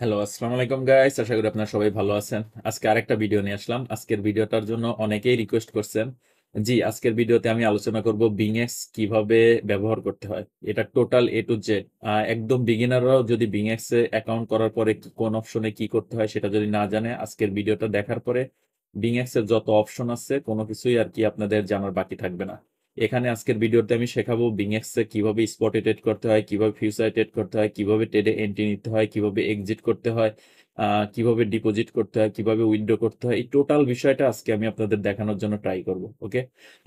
Hello, আসসালামু আলাইকুম guys. আশা করি আপনারা সবাই ভালো আছেন। আজকে আরেকটা ভিডিও নিয়ে আসলাম। আজকের ভিডিওটার জন্য অনেকেই রিকোয়েস্ট করছেন। জি, আজকের ভিডিওতে আমি আলোচনা করব বিংএক্স কিভাবে ব্যবহার করতে হয়। এটা টোটাল এ টু জেড। একদম বিগিনাররাও যদি বিংএক্স এ অ্যাকাউন্ট করার পরে কোন অপশনে কি করতে হয় সেটা যদি না জানে, আজকের ভিডিওটা দেখার পরে বিংএক্স এর যত অপশন আছে কোনো কিছুই আর কি আপনাদের জানার বাকি থাকবে না। এখানে আজকের ভিডিওতে আমি শেখাবো বিংএক্স এ কিভাবে স্পটে ট্রেড করতে হয়, কিভাবে ফিউচারে ট্রেড করতে হয়, কিভাবে ট্রেডে এন্ট্রি নিতে হয়, কিভাবে এক্সিট করতে হয়, কিভাবে ডিপোজিট করতে হয়, কিভাবে উইথড্র করতে হয়। এই টোটাল বিষয়টা আজকে আমি আপনাদের দেখানোর জন্য ট্রাই করব। ওকে,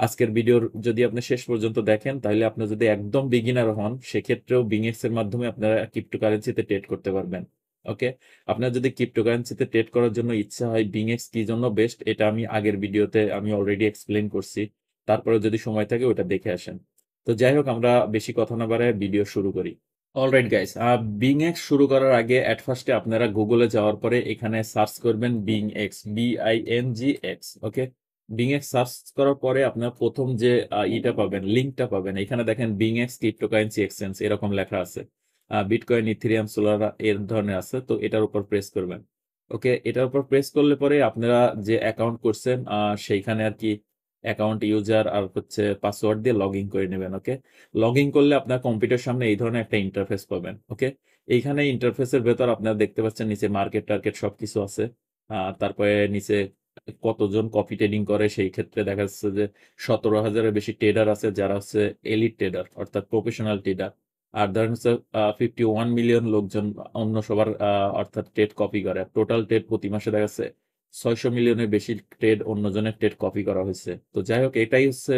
আজকের ভিডিওর যদি আপনি শেষ পর্যন্ত দেখেন তাহলে আপনি যদি একদম বিগিনার হন সেক্ষেত্রেও বিংএক্স এর মাধ্যমে আপনারা ক্রিপ্টোকারেন্সিতে ট্রেড করতে পারবেন। ওকে, আপনার যদি ক্রিপ্টোকারেন্সিতে ট্রেড করার জন্য ইচ্ছা হয় বিংএক্স কি জন্য বেস্ট, এটা আমি আগের ভিডিওতে আমি অলরেডি এক্সপ্লেন করছি। তারপরে যদি সময় থাকে ওটা দেখে আসেন। তো যাই হোক, আমরা বেশি কথা না বাড়ায় ভিডিও শুরু করি। অলরাইট গাইস, বিং এক্স শুরু করার আগে অ্যাট ফার্স্টে আপনারা গুগলে যাওয়ার পরে এখানে সার্চ করবেন বিং এক্স, BING X। ওকে, বিং এক্স সার্চ করার পরে আপনার প্রথম যে ইটা পাবেন, লিঙ্কটা পাবেন, এখানে দেখেন বিং এক্স ক্রিপ্টোকারেন্সি এক্সচেঞ্জ এরকম লেখা আছে। বিটকয়েন, ইথেরিয়াম, সোলারা এর ধরনের আছে, তো এটার উপর প্রেস করবেন। ওকে, এটার উপর প্রেস করলে পরে আপনারা যে অ্যাকাউন্ট করছেন সেইখানে আর কি অ্যাকাউন্ট ইউজার আর হচ্ছে পাসওয়ার্ড দিয়ে লগ ইন করে নেবেন। ওকে, লগ ইন করলে আপনার কম্পিউটার সামনে এই ধরনের একটা ইন্টারফেস পাবেন। ওকে, এইখানে ইন্টারফেসের ভেতর আপনারা দেখতে পাচ্ছেন নিচে মার্কেট টার্গেট সবকিছু আছে। তারপরে নিচে কতজন কপি ট্রেডিং করে সেই ক্ষেত্রে দেখা যাচ্ছে যে 17,000-এর বেশি ট্রেডার আছে যারা হচ্ছে এলিট ট্রেডার অর্থাৎ প্রফেশনাল ট্রেডার। আর ধরেন হচ্ছে 51 মিলিয়ন লোকজন অন্য সবার অর্থাৎ ট্রেড কপি করে। টোটাল ট্রেড প্রতি মাসে দেখা যাচ্ছে 600 মিলিয়নের বেশি ট্রেড অন্যজনের ট্রেড কপি করা হয়েছে। তো যাই হোক, এটাই হচ্ছে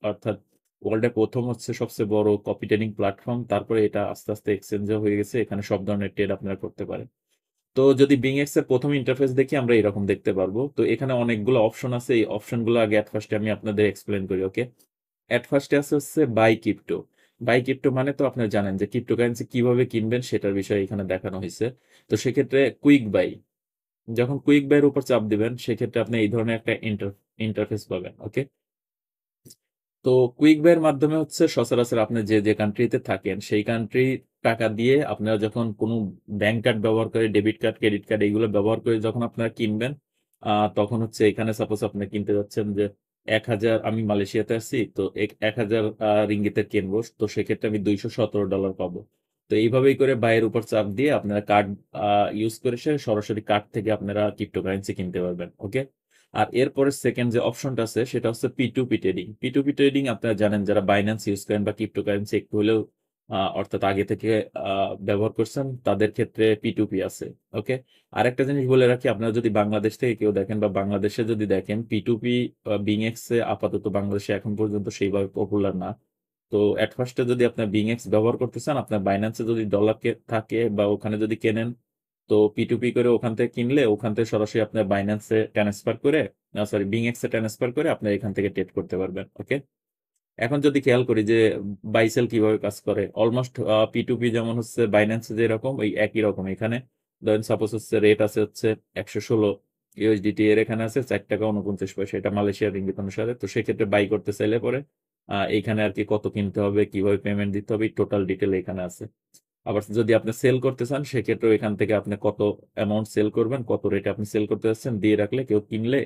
অর্থাৎ ওয়ার্ল্ডে প্রথম হচ্ছে সবচেয়ে বড় কপি ট্রেডিং প্ল্যাটফর্ম। তারপরে এটা আস্তে আস্তে এক্সচেঞ্জও হয়ে গেছে, এখানে সব ধরনের ট্রেড আপনারা করতে পারেন। তো যদি বিং এক্স এর প্রথম ইন্টারফেস দেখি আমরা এরকম দেখতে পারবো। তো এখানে অনেকগুলো অপশন আছে, এই অপশনগুলো আগে এট ফার্স্টে আমি আপনাদের এক্সপ্লেন করি। ওকে, এট ফার্স্টে আছে হচ্ছে বাই ক্রিপ্টো। বাই ক্রিপ্টো মানে তো আপনারা জানেন যে ক্রিপ্টোকারেন্সি কিভাবে কিনবেন সেটার বিষয়ে এখানে দেখানো হয়েছে। তো সেক্ষেত্রে কুইক বাই, যখন কুইক বাইয়ের উপর চাপ দিবেন সেক্ষেত্রে আপনি এই ধরনের একটা ইন্টারফেস পাবেন। ওকে, তো কুইক বাইয়ের মাধ্যমে হচ্ছে সচরাচর আপনি যে যে কান্ট্রিতে থাকেন সেই কান্ট্রি টাকা দিয়ে আপনারা যখন কোনো ব্যাংক কার্ড ব্যবহার করে, ডেবিট কার্ড, ক্রেডিট কার্ড এইগুলো ব্যবহার করে যখন আপনারা কিনবেন, তখন হচ্ছে এখানে সাপোজ আপনি কিনতে যাচ্ছেন যে 1,000, আমি মালয়েশিয়াতে আছি, তো 1,000 রিঙ্গিতে কিনবো, তো সেক্ষেত্রে আমি $217 পাবো। তো এইভাবেই করে বাইয়ের উপর চাপ দিয়ে আপনারা কার্ড ইউজ করে সে সরাসরি কার্ড থেকে আপনারা ক্রিপ্টোকারেন্সি কিনতে পারবেন। ওকে, আর এরপরে সেকেন্ড যে অপশনটা আছে সেটা হচ্ছে P2P ট্রেডিং। P2P ট্রেডিং আপনারা জানেন যারা বাইন্যান্স ইউজ করেন বা ক্রিপ্টোকারেন্সি একটু হলেও অর্থাৎ আগে থেকে ব্যবহার করছেন তাদের ক্ষেত্রে P2P আছে। ওকে, আরেকটা জিনিস বলে রাখি, আপনারা যদি বাংলাদেশ থেকে কেউ দেখেন বা বাংলাদেশে যদি দেখেন, P2P বিংএক্স এ আপাতত বাংলাদেশে এখন পর্যন্ত সেইভাবে পপুলার না। তো এট ফার্স্টে যদি আপনার বিংএক্স ব্যবহার করতে চান, আপনার বাইন্যান্সে যদি ডলার থাকে বা ওখানে যদি কেনেন, তো P2P করে ওখান থেকে কিনলে ওখান থেকে সরাসরি আপনার বাইন্যান্সে ট্রান্সফার করে, সরি বিংএক্সে ট্রান্সফার করে আপনি এখান থেকে ট্রেড করতে পারবেন। ওকে, এখন যদি খেয়াল করি যে বাইসেল কিভাবে কাজ করে, অলমোস্ট P2P যেমন হচ্ছে বাইন্যান্সে যেরকম ওই একই রকম। এখানে ধরেন সাপোজ হচ্ছে রেট আছে হচ্ছে 116 ইউএসডিটি, এর এখানে আছে 4 টাকা 49 পয়সা, এটা মালয়েশিয়ার রিঙ্গিত অনুসারে। তো সেক্ষেত্রে বাই করতে চাইলে পরে এইখানে আর কি কত কিনতে হবে, কিভাবে পেমেন্ট দিতে হবে, টোটাল ডিটেল এখানে আছে। আবার যদি আপনি সেল করতে চান সেক্ষেত্রেও এখান থেকে আপনি কত অ্যামাউন্ট সেল করবেন, কত রেটে আপনি সেল করতে যাচ্ছেন দিয়ে রাখলে কেউ কিনলে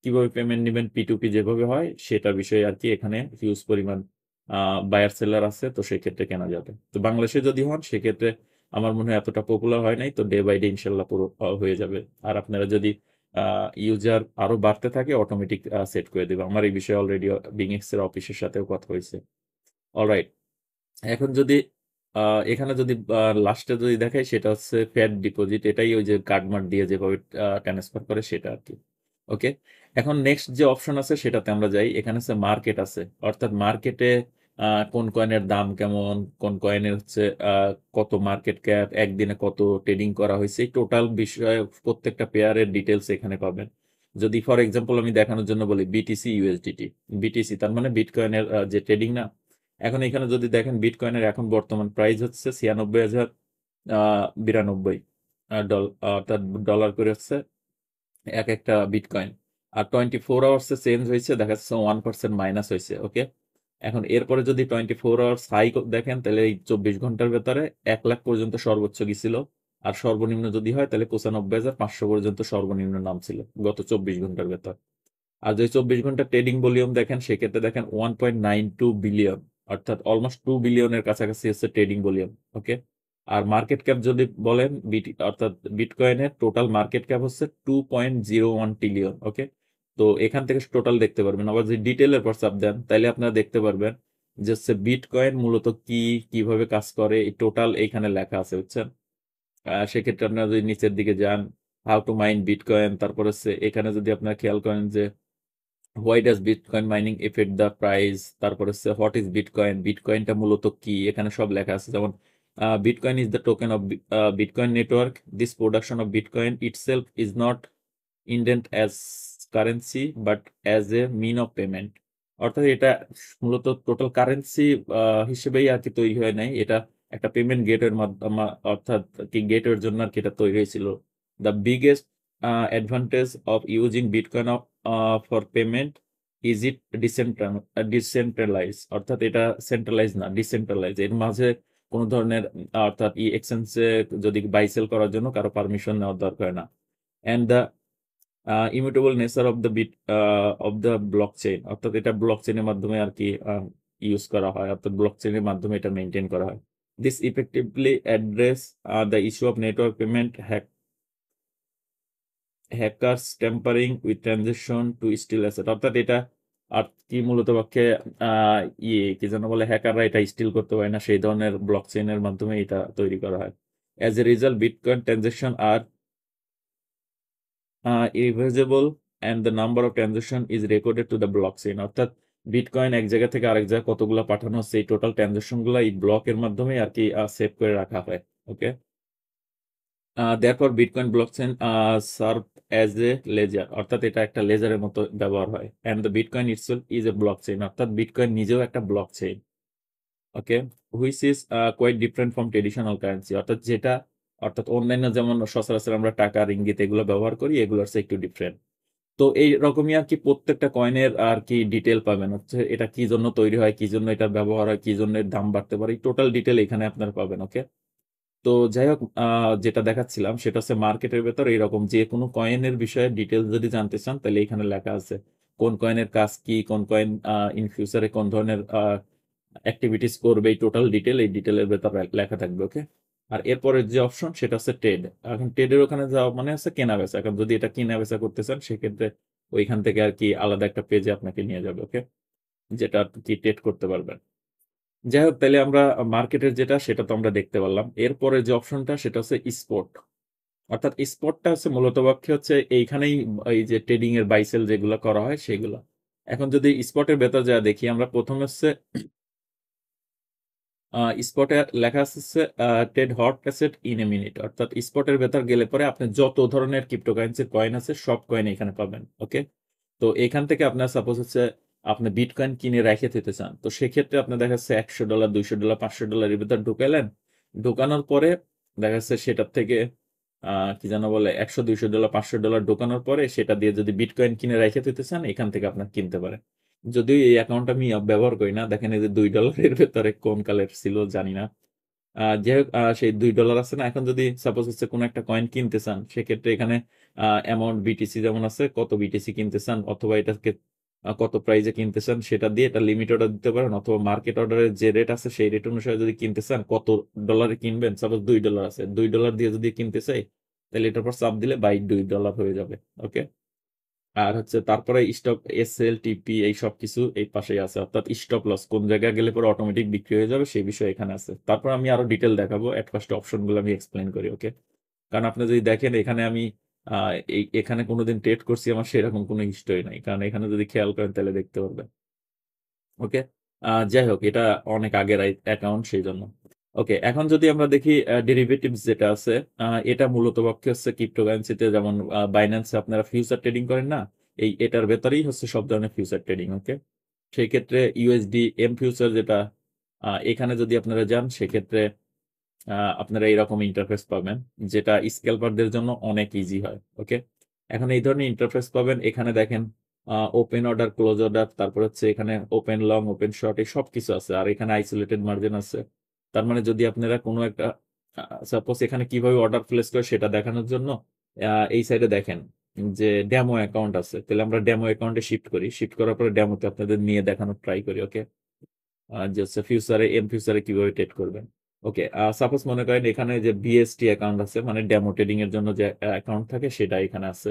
কিভাবে পেমেন্ট নেবেন, P2P যেভাবে হয় সেটা বিষয়ে আর কি এখানে হিউজ পরিমাণ বায়ার সেলার আছে, তো সেক্ষেত্রে কেনা যাবে। তো বাংলাদেশে যদি হন সেক্ষেত্রে আমার মনে হয় এতটা পপুলার হয় নাই, তো ডে বাই ডে ইনশাল্লাহ পুরো হয়ে যাবে। আর আপনারা যদি ইউজার আরো বাড়তে থাকে অটোমেটিক সেট করে দেবে। আমার এই বিষয়ে অলরেডি বিংএক্স এর অফিসের সাথেও কথা হয়েছে। অলরাইট, এখন যদি এখানে যদি লাস্টে যদি দেখাই সেটা হচ্ছে ফ্যাট ডিপোজিট, এটাই ওই যে কার্ডমার্ক দিয়ে যেভাবে ট্রান্সফার করে সেটা আর কি। ওকে, এখন নেক্সট যে অপশন আছে সেটাতে আমরা যাই। এখানে হচ্ছে মার্কেট আছে, অর্থাৎ মার্কেটে কোন কয়েনের দাম কেমন, কোন কয়েনের হচ্ছে কত মার্কেট ক্যাপ, একদিনে কত ট্রেডিং করা হয়েছে, এই টোটাল বিষয়ে প্রত্যেকটা পেয়ারের ডিটেলস এখানে পাবেন। যদি ফর এক্সাম্পল আমি দেখানোর জন্য বলি বিটিসি ইউএসডিটি, বিটিসি তার মানে বিটকয়েনের যে ট্রেডিং না, এখন এখানে যদি দেখেন বিটকয়েনের এখন বর্তমান প্রাইস হচ্ছে 96,092 অর্থাৎ ডলার করে হচ্ছে এক একটা বিটকয়েন। আর 24 আওয়ার্সে চেঞ্জ হয়েছে, দেখা যাচ্ছে 1% মাইনাস হয়েছে। ওকে, এখন এরপরে যদি 24 আওয়ার্স হাই দেখেন তাহলে এই 24 ঘন্টার ভেতরে 1 লাখ পর্যন্ত সর্বোচ্চ গেছিল। আর সর্বনিম্ন যদি হয় তাহলে 95,500 পর্যন্ত সর্বনিম্ন নাম ছিল গত 24 ঘন্টার ভেতর। আর যদি 24 ঘন্টা ট্রেডিং ভলিউম দেখেন সেক্ষেত্রে দেখেন 1.92 বিলিয়ন, অর্থাৎ অলমোস্ট 2 বিলিয়নের কাছাকাছি হচ্ছে ট্রেডিং ভলিউম। ওকে। আর মার্কেট ক্যাপ যদি বলেন অর্থাৎ বিটকয়েনের টোটাল মার্কেট ক্যাপ হচ্ছে 2.01 ট্রিলিয়ন। ওকে। তো এখান থেকে টোটাল দেখতে পারবেন। আবার যদি ডিটেলের পর চাপ দেন তাহলে আপনারা দেখতে পারবেন যে হচ্ছে বিটকয়েন মূলত কি, কিভাবে কাজ করে, এই টোটাল এইখানে লেখা আছে, বুঝছেন। সেক্ষেত্রে আপনারা যদি নিচের দিকে যান, হাউ টু মাইন বিটকয়েন, তারপর হচ্ছে এখানে যদি আপনারা খেয়াল করেন যে why does bitcoin mining effect the price, তারপর হচ্ছে হোয়াট ইজ বিটকয়েন, বিটকয়েনটা মূলত কি, এখানে সব লেখা আছে। যেমন Bitcoin is the token of Bitcoin network, this production of Bitcoin itself is not indent as currency but as a mean of payment. অর্থাৎ এটা মূলত টোটাল কারেন্সি হিসেবেই আর কি তৈরি হয় নাই, এটা একটা পেমেন্ট গেটওয়ের মাধ্যমে, অর্থাৎ কি গেটওয়ের জন্য আর কি এটা তৈরি হয়েছিল। The biggest advantage of using Bitcoin for payment is it decentralise, অর্থাৎ এটা সেন্ট্রালাইজ না, ডিসেন্ট্রালাইজ। এর মাঝে কোনো ধরনের অর্থাৎ এক্সচেঞ্জে যদি বাই সেল করার জন্য কারো পারমিশন নেওয়ার দরকার হয় না। And the immutable nature of the block chain, অর্থাৎ এটা ব্লক চেইনের মাধ্যমে আর কি ইউজ করা হয়, অর্থাৎ ব্লক চেইনের মাধ্যমে এটা মেনটেন করা হয়। This effectively address the issue of network payment hackers tampering with transaction to steal asset, অর্থাৎ এটা আর কি মূলত পক্ষে কি যেন বলে, হ্যাকাররা এটা স্টিল করতে পারে না, সেই ধরনের ব্লক চেইনের মাধ্যমে এটা তৈরি করা হয়। As a result Bitcoin transaction are irreversible and the number of transaction is recorded to the blockchain, অর্থাৎ বিটকয়েন এক জায়গা থেকে আরেক জায়গায় কতগুলো পাঠানো হচ্ছে এই টোটাল ট্রানজাকশন গুলো এই ব্লকের মাধ্যমে আর কি সেভ করে রাখা হয়। Okay. therefore Bitcoin blockchain serve as a ledger, অর্থাৎ এটা একটা লেজারের মতো ব্যবহার হয়। And the Bitcoin itself is a blockchain, অর্থাৎ বিটকয়েন নিজেও একটা blockchain. Okay. Which is quite different from traditional currency, অর্থাৎ যেটা অর্থাৎ অন্যান্য যেমন সচরাচর আমরা টাকা, রিঙ্গিত এগুলো ব্যবহার করি, এগুলোর চেয়ে একটু ডিফারেন্ট। তো এই রকমই আর কি প্রত্যেকটা কয়েনের আর কি ডিটেল পাবেন, হচ্ছে এটা কি জন্য তৈরি হয়, কি জন্য এটার ব্যবহার হয়, কি জন্য এর দাম বাড়তে পারে, টোটাল ডিটেল এখানে আপনারা পাবেন। ওকে। তো যাই হোক, যেটা দেখাচ্ছিলাম সেটা হচ্ছে মার্কেটের ভেতর এইরকম যে কোনো কয়েনের বিষয়ে ডিটেলস যদি জানতে চান তাহলে এখানে লেখা আছে কোন কয়েনের কাজ কি, কোন কয়েন ইন ফিউচারে কোন ধরনের অ্যাক্টিভিটিস করবে, এই টোটাল ডিটেল এই ডিটেলের ভেতর লেখা থাকবে। ওকে। আর এরপরের যে অপশন সেটা হচ্ছে ট্রেড। এখন ট্রেডের ওখানে যাওয়া মানে হচ্ছে কেনা বেচা। এখন যদি এটা কিনা বেচা করতে চান সেক্ষেত্রে ওইখান থেকে আর কি আলাদা একটা পেজে আপনাকে নিয়ে যাবে। ওকে। যেটা কি ট্রেড করতে পারবেন। যাই হোক, তাহলে আমরা মার্কেটের যেটা সেটা তো আমরা দেখতে পারলাম। এরপরে যে অপশনটা সেটা হচ্ছে স্পট, অর্থাৎ স্পটটা হচ্ছে মূলত পক্ষে হচ্ছে এইখানেই এই যে ট্রেডিং এর বাইসেল যেগুলো করা হয় সেগুলো। এখন যদি স্পটের ভেতর যা দেখি আমরা, প্রথমে হচ্ছে স্পটে লেখা আছে trade hot asset in a minute, অর্থাৎ স্পটের ভেতর গেলে পরে আপনি যত ধরনের ক্রিপ্টোকারেন্সির কয়েন আছে সব কয়েন এখানে পাবেন। ওকে। তো এখান থেকে আপনার সাপোজ হচ্ছে আপনি বিটকয়েন কিনে রেখে দিতে চান, তো সেক্ষেত্রে আপনার দেখা যাচ্ছে $100, $200, $500 এর ভিতর ঢুকাইলেন। ঢুকানোর পরে দেখা যাচ্ছে সেটার থেকে কি যেন বলে, $100, $200, $500 ঢোকানোর পরে সেটা দিয়ে যদি বিটকয়েন কিনে রেখে দিতে চান এখান থেকে আপনার কিনতে পারেন। যদিও এই অ্যাকাউন্ট আমি ব্যবহার করি না, দেখেন এই যে $2 ভেতরে কোন কালের ছিল জানি না। যাই হোক, সেই $2 আছে না, এখন যদি সাপোজ হচ্ছে কোনো একটা কয়েন কিনতে চান সেক্ষেত্রে এখানে অ্যামাউন্ট বিটিসি যেমন আছে, কত বিটিসি কিনতে চান অথবা এটাকে কত প্রাইজে কিনতে চান সেটা দিয়ে এটা লিমিট অর্ডার দিতে পারেন, অথবা মার্কেট অর্ডারের যে রেট আছে সেই রেট অনুসারে যদি কিনতে চান কত ডলারে কিনবেন, সাপোজ $2 আছে, $2 দিয়ে যদি কিনতে চাই তাহলে এটার পর চাপ দিলে বাই $2 হয়ে যাবে। ওকে। আর হচ্ছে তারপরে স্টপ এসএল টিপি এই সব কিছু এই পাশেই আছে, অর্থাৎ স্টপ লস কোন জায়গায় গেলে পরে অটোমেটিক বিক্রি হয়ে যাবে সেই বিষয়ে এখানে আছে। তারপর আমি আরো ডিটেল দেখাবো, এট ফার্স্ট অপশনগুলো আমি এক্সপ্লেন করি। ওকে। কারণ আপনি যদি দেখেন এখানে আমি এখানে কোনোদিন ট্রেড করছি আমার সেরকম কোনো হিস্টোরি নাই, কারণ এখানে যদি খেয়াল করেন তাহলে দেখতে পারবেন। ওকে। যাই হোক, এটা অনেক আগের অ্যাকাউন্ট সেই জন্য। ওকে। এখন যদি আমরা দেখি ডেরিভেটিভস যেটা আছে, এটা মূলত পক্ষে হচ্ছে ক্রিপ্টোকারেন্সিতে যেমন বাইন্যান্সে আপনারা ফিউচার ট্রেডিং করেন না, এটার ভেতরেই হচ্ছে সব ধরনের ফিউচার ট্রেডিং। ওকে। সেই ক্ষেত্রে ইউএসডি এম ফিউচার যেটা, এখানে যদি আপনারা যান সেক্ষেত্রে আপনারা এইরকম ইন্টারফেস পাবেন যেটা স্ক্যালপারদের জন্য অনেক ইজি হয়। ওকে। এখন এই ধরনের ইন্টারফেস পাবেন, এখানে দেখেন ওপেন অর্ডার, ক্লোজ অর্ডার, তারপর হচ্ছে এখানে ওপেন লং, ওপেন শর্ট, এই সব কিছু আছে। আর এখানে আইসোলেটেড মার্জিন আছে। তার মানে যদি আপনারা কোনো একটা সাপোজ এখানে কিভাবে অর্ডার প্লেস করে সেটা দেখানোর জন্য এই সাইডে দেখেন যে ডেমো অ্যাকাউন্ট আছে, তাহলে আমরা ডেমো অ্যাকাউন্টে শিফট করি, শিফট করার পরে ডেমোতে আপনাদের নিয়ে দেখানোর ট্রাই করি। ওকে, যে হচ্ছে ফিউচারে কিভাবে ট্রেড করবেন। ওকে, সাপোজ মনে করেন এখানে যে বিএসটি অ্যাকাউন্ট আছে, মানে ডেমো ট্রেডিং এর জন্য যে অ্যাকাউন্ট থাকে সেটা এখানে আছে।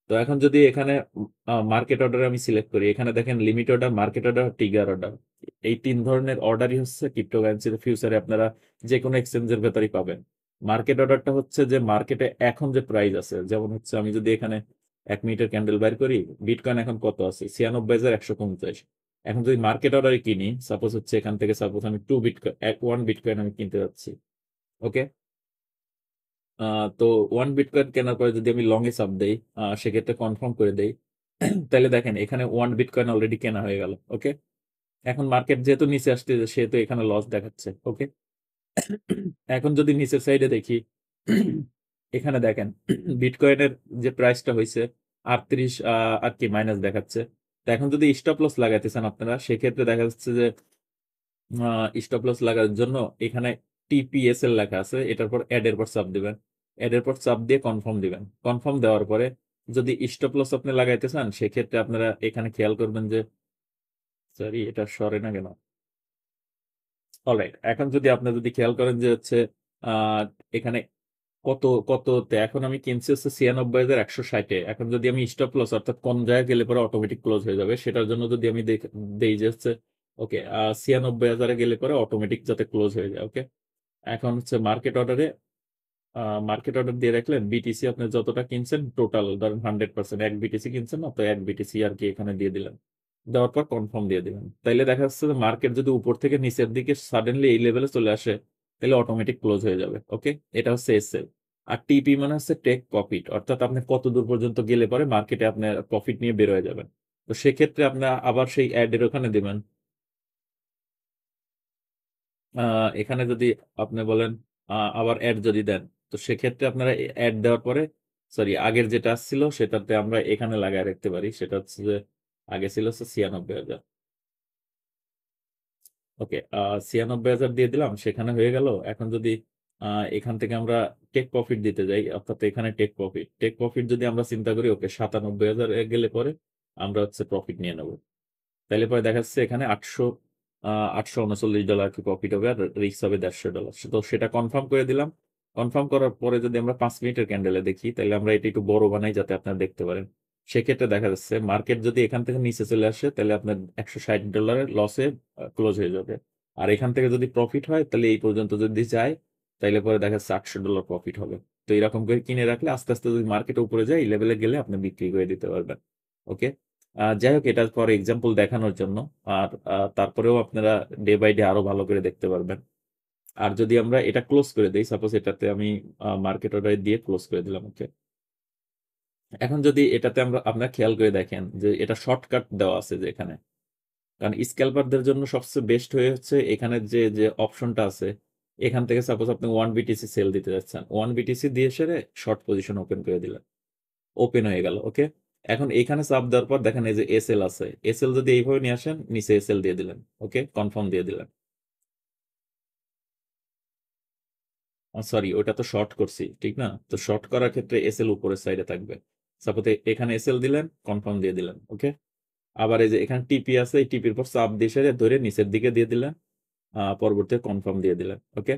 তো এখন যদি এখানে মার্কেট অর্ডার আমি সিলেক্ট করি, এখানে দেখেন limit order, market order, trigger order, এই 3 ধরনের অর্ডারই হচ্ছে ক্রিপ্টোকারেন্সির ফিউচারে আপনারা যে কোনো এক্সচেঞ্জের ভেতরেই পাবেন। মার্কেট অর্ডারটা হচ্ছে যে মার্কেটে এখন যে প্রাইস আছে, যেমন হচ্ছে আমি যদি এখানে 1 মিনিটের ক্যান্ডেল বাইর করি, বিটকয়েন এখন কত আছে, 96,150। এখন যদি মার্কেট অর্ডারে কিনি, সাপোজ হচ্ছে এখান থেকে, সাপোজ আমি 1 বিটকয়েন আমি কিনতে যাচ্ছি। ওকে, তো 1 বিটকয়েন কেনার পরে যদি আমি লং এ চাপ দেই, সেক্ষেত্রে কনফার্ম করে দেই, তাহলে দেখেন এখানে 1 বিটকয়েন অলরেডি কেনা হয়ে গেল। ওকে, এখন মার্কেট যেহেতু নিচে আসছে সেহেতু এখানে লস দেখাচ্ছে। ওকে, এখন যদি নিচের সাইডে দেখি, এখানে দেখেন বিটকয়েনের যে প্রাইসটা হয়েছে 38 আর কি মাইনাস দেখাচ্ছে। তো এখন যদি স্টপ লস লাগাইতে চান আপনারা, সেক্ষেত্রে দেখা যাচ্ছে যে স্টপ লস লাগার জন্য এখানে টিপিএসএল লেখা আছে, এটার পর অ্যাড এর পর চাপ দিবেন, অ্যাড এর পর চাপ দিয়ে কনফার্ম দিবেন। কনফার্ম দেওয়ার পরে যদি স্টপ লস আপনি লাগাইতে চান, সেক্ষেত্রে আপনারা এখানে খেয়াল করবেন যে, সরি এটা সরে না কেন। অলরাইট, এখন যদি আপনি যদি খেয়াল করেন যে হচ্ছে আহ এখানে কত কততে, এখন আমি কিনছি হচ্ছে 96,160-এ। এখন যদি আমি স্টপ লস, অর্থাৎ কোন জায়গায় গেলে পরে অটোমেটিক ক্লোজ হয়ে যাবে, সেটার জন্য যদি আমি দেই যে হচ্ছে ওকে 96,000-এ গেলে পরে অটোমেটিক যাতে ক্লোজ হয়ে যায়। ওকে, এখন হচ্ছে মার্কেট অর্ডার দিয়ে রাখলেন, বিটিসি আপনি যতটা কিনছেন টোটাল ধরেন 100%, 1 বিটিসি কিনছেন না, তো 1 বিটিসি আর কি এখানে দিয়ে দিলেন। দেওয়ার পর কনফার্ম দিয়ে দিবেন, তাইলে দেখা যাচ্ছে যে মার্কেট যদি উপর থেকে নিচের দিকে সাডেনলি এই লেভেলে চলে আসে, তাহলে অটোমেটিক ক্লোজ হয়ে যাবে। ওকে, এটা হচ্ছে এসএল। আর টিপি মানে হচ্ছে টেক প্রফিট, অর্থাৎ আপনি কত দূর পর্যন্ত গেলে পরে মার্কেটে আপনার প্রফিট নিয়ে বের হয়ে যাবেন। তো সেক্ষেত্রে আপনার আবার সেই অ্যাড এর ওখানে দিবেন। এখানে যদি আপনি বলেন আবার অ্যাড যদি দেন, তো সেক্ষেত্রে আপনারা অ্যাড দেওয়ার পরে, সরি আগের যেটা ছিল সেটাতে আমরা এখানে লাগায় রাখতে পারি, সেটা হচ্ছে যে আগে ছিল হচ্ছে 96,000। ওকে, 96,000 দিয়ে দিলাম, সেখানে হয়ে গেল। এখন যদি এখান থেকে আমরা টেক প্রফিট দিতে যাই, অর্থাৎ এখানে টেক প্রফিট যদি আমরা চিন্তা করি, ওকে 97,000 গেলে পরে আমরা হচ্ছে প্রফিট নিয়ে নেব। তাইলে পরে দেখা যাচ্ছে এখানে $839 কি প্রফিট হবে, আর রিস্ক হবে $150। তো সেটা কনফার্ম করে দিলাম। কনফার্ম করার পরে যদি আমরা 5 মিনিটের ক্যান্ডেলে দেখি, তাহলে আমরা এটা একটু বড় বানাই যাতে আপনারা দেখতে পারেন। সেক্ষেত্রে দেখা যাচ্ছে মার্কেট যদি এখান থেকে নিচে চলে আসে, তাহলে আপনার $160 লসে ক্লোজ হয়ে যাবে। আর এখান থেকে যদি প্রফিট হয়, তাহলে এই পর্যন্ত যদি যায়, তাইলে পরে দেখা যাচ্ছে $800 প্রফিট হবে। তো এরকম করে কিনে রাখলে আস্তে আস্তে যদি মার্কেট উপরে যায়, এই লেভেলে গেলে আপনি বিক্রি করে দিতে পারবেন। ওকে, যাই হোক, এটা ফর এক্সাম্পল দেখানোর জন্য। আর তারপরেও আপনারা ডে বাই ডে আরো ভালো করে দেখতে পারবেন। আর যদি আমরা এটা ক্লোজ করে দিই, সাপোজ এটাতে আমি মার্কেট অর্ডার দিয়ে ক্লোজ করে দিলাম। ওকে, এখন যদি এটাতে আপনারা খেয়াল করে দেখেন যে এটা শর্টকাট দেওয়া আছে যে এখানে, কারণ স্ক্যালপারদের জন্য সবচেয়ে বেস্ট হয়ে হচ্ছে এখানে যে যে অপশনটা আছে, এখান থেকে সাপোজ আপনি 1 বিটিসি সেল দিতে যাচ্ছেন, 1 বিটিসি দিয়ে সেরে শর্ট পজিশন ওপেন করে দিলেন, ওপেন হয়ে গেল। ওকে, এখন এখানে চাপ দেওয়ার পর দেখেন এই যে এসএল আছে, এসএল যদি এইভাবে নিয়ে আসেন, নিচে এসএল দিয়ে দিলেন। ওকে, কনফার্ম দিয়ে দিলেন। সরি, ওটা তো শর্ট করছি ঠিক না, তো শর্ট করার ক্ষেত্রে এসএল উপরের সাইডে থাকবে। সাপোজ এখানে এসএল দিলেন, কনফার্ম দিয়ে দিলেন। ওকে, আবার এই যে এখানে টিপি আছে, এই টিপির পর চাপ দিয়ে সেরে ধরে নিচের দিকে দিয়ে দিলেন, পরবর্তী কনফার্ম দিয়ে দিলেন। ওকে,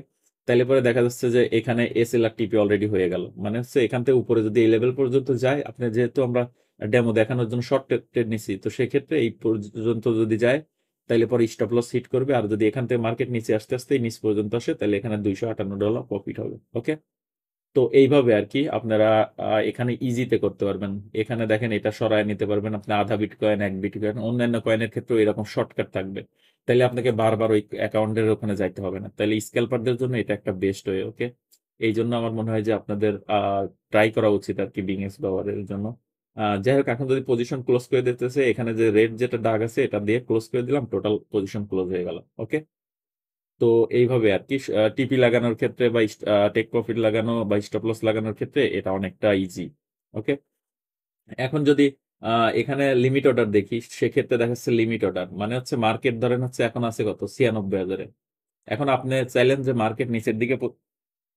তাইলে পরে দেখা যাচ্ছে যে এখানে এসএল আর টিপি অলরেডি হয়ে গেল, মানে হচ্ছে এখান থেকে উপরে যদি এই লেভেল পর্যন্ত যায়, আপনি যেহেতু আমরা ডেমো দেখানোর জন্য শর্ট ট্রেড নিছি, তো সেক্ষেত্রে এই পর্যন্ত যদি যায়, তাইলে পরে স্টপ লস হিট করবে। আর যদি এখান থেকে মার্কেট নিচে আস্তে আস্তে নিচ পর্যন্ত আসে, তাহলে এখানে $258 প্রফিট হবে। ওকে, তো এইভাবে আর কি আপনারা এখানে ইজিতে করতে পারবেন। এখানে দেখেন এটা সরায় নিতে পারবেন আপনি, আধা বিটকয়েন, 1 বিটকয়েন, অন্যান্য কয়েনের ক্ষেত্রেও এরকম শর্টকাট থাকবে। তাইলে আপনাকে বারবার ওই অ্যাকাউন্টের ওখানে যাইতে হবে না। তাইলে স্ক্যালপারদের জন্য এটা একটা বেস্ট ওয়ে। ওকে, এই জন্য আমার মনে হয় যে আপনাদের ট্রাই করা উচিত আর কি বিংএক্স ব্যবহারের জন্য। যাই হোক, এখন যদি পজিশন ক্লোজ করে দিতেছে, এখানে যে রেড যেটা দাগ আছে এটা দিয়ে ক্লোজ করে দিলাম, টোটাল পজিশন ক্লোজ হয়ে গেল। ওকে, তো এইভাবে আর কি টিপি লাগানোর ক্ষেত্রে বা টেক প্রফিট লাগানো বা স্টপ লস লাগানোর ক্ষেত্রে এটা অনেকটা ইজি। ওকে, এখন যদি এখানে লিমিট অর্ডার দেখি, সেক্ষেত্রে দেখা যাচ্ছে লিমিট অর্ডার মানে হচ্ছে মার্কেট ধরেন হচ্ছে এখন আছে কত, 96,000-এ। এখন আপনি চাইলেন যে মার্কেট নিচের দিকে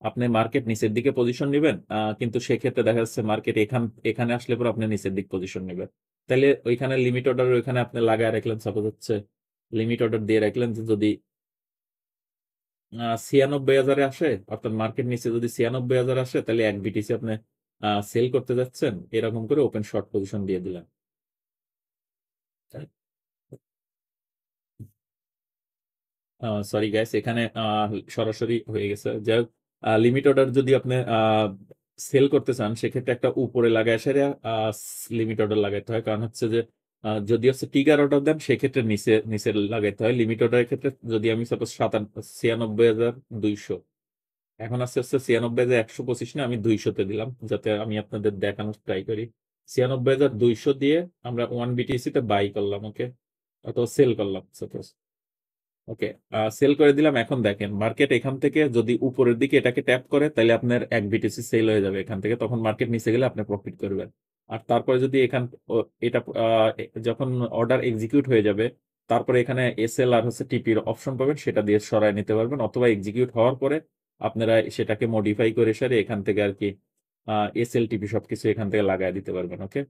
আপনি মার্কেট নিচের দিকে পজিশন নেবেন, কিন্তু সেক্ষেত্রে দেখা যাচ্ছে মার্কেট এখানে আসলে পরে আপনি নিচের দিক পজিশন নেবেন। তাহলে ওইখানে লিমিট অর্ডার ওইখানে আপনি লাগায় রাখলেন, সাপোজ হচ্ছে লিমিট অর্ডার দিয়ে রাখলেন যে যদি 96,000-এ আসে, অর্থাৎ মার্কেট নিচে যদি 96,000 আসে, তাহলে এক বিটিসি আপনি সেল করতে যাচ্ছেন, এরকম করে ওপেন শর্ট পজিশন দিয়ে দিলেন। সরি গাইস, এখানে সরাসরি হয়ে গেছে। যাই হোক, লিমিট অর্ডার যদি আপনি সেল করতে চান, সেক্ষেত্রে একটা উপরে লাগায় সেরে লিমিট অর্ডার লাগাইতে হয়। কারণ হচ্ছে যে যদি হচ্ছে টিগার অর্ডার দেন, সেক্ষেত্রে নিচে নিচে লাগাইতে হয়। লিমিট অর্ডারের ক্ষেত্রে যদি আমি সাপোজ 96,200, এখন আস্তে আস্তে 96,125 না, আমি 200-তে দিলাম, যাতে আমি আপনাদের দেখানোর ট্রাই করি। 96,200 দিয়ে আমরা 1 BTC-তে বাই করলাম, ওকে, অথবা সেল করলাম সাপোজ। ওকে, সেল করে দিলাম। এখন দেখেন মার্কেট এখান থেকে যদি উপরের দিকে এটাকে ট্যাপ করে, তাহলে আপনার এক বিটিসি সেল হয়ে যাবে এখান থেকে, তখন মার্কেট নিচে গেলে আপনি প্রফিট করবেন। আর তারপরে যদি এটা যখন অর্ডার এক্সিকিউট হয়ে যাবে, তারপরে এখানে এসএল আর হচ্ছে টিপির অপশন পাবেন, সেটা দিয়ে সরায় নিতে পারবেন, অথবা এক্সিকিউট হওয়ার পরে আপনারা সেটাকে মডিফাই করে সারে এখান থেকে আর কি এসএল টিপি সবকিছু এখান থেকে লাগাই দিতে পারবেন। ওকে,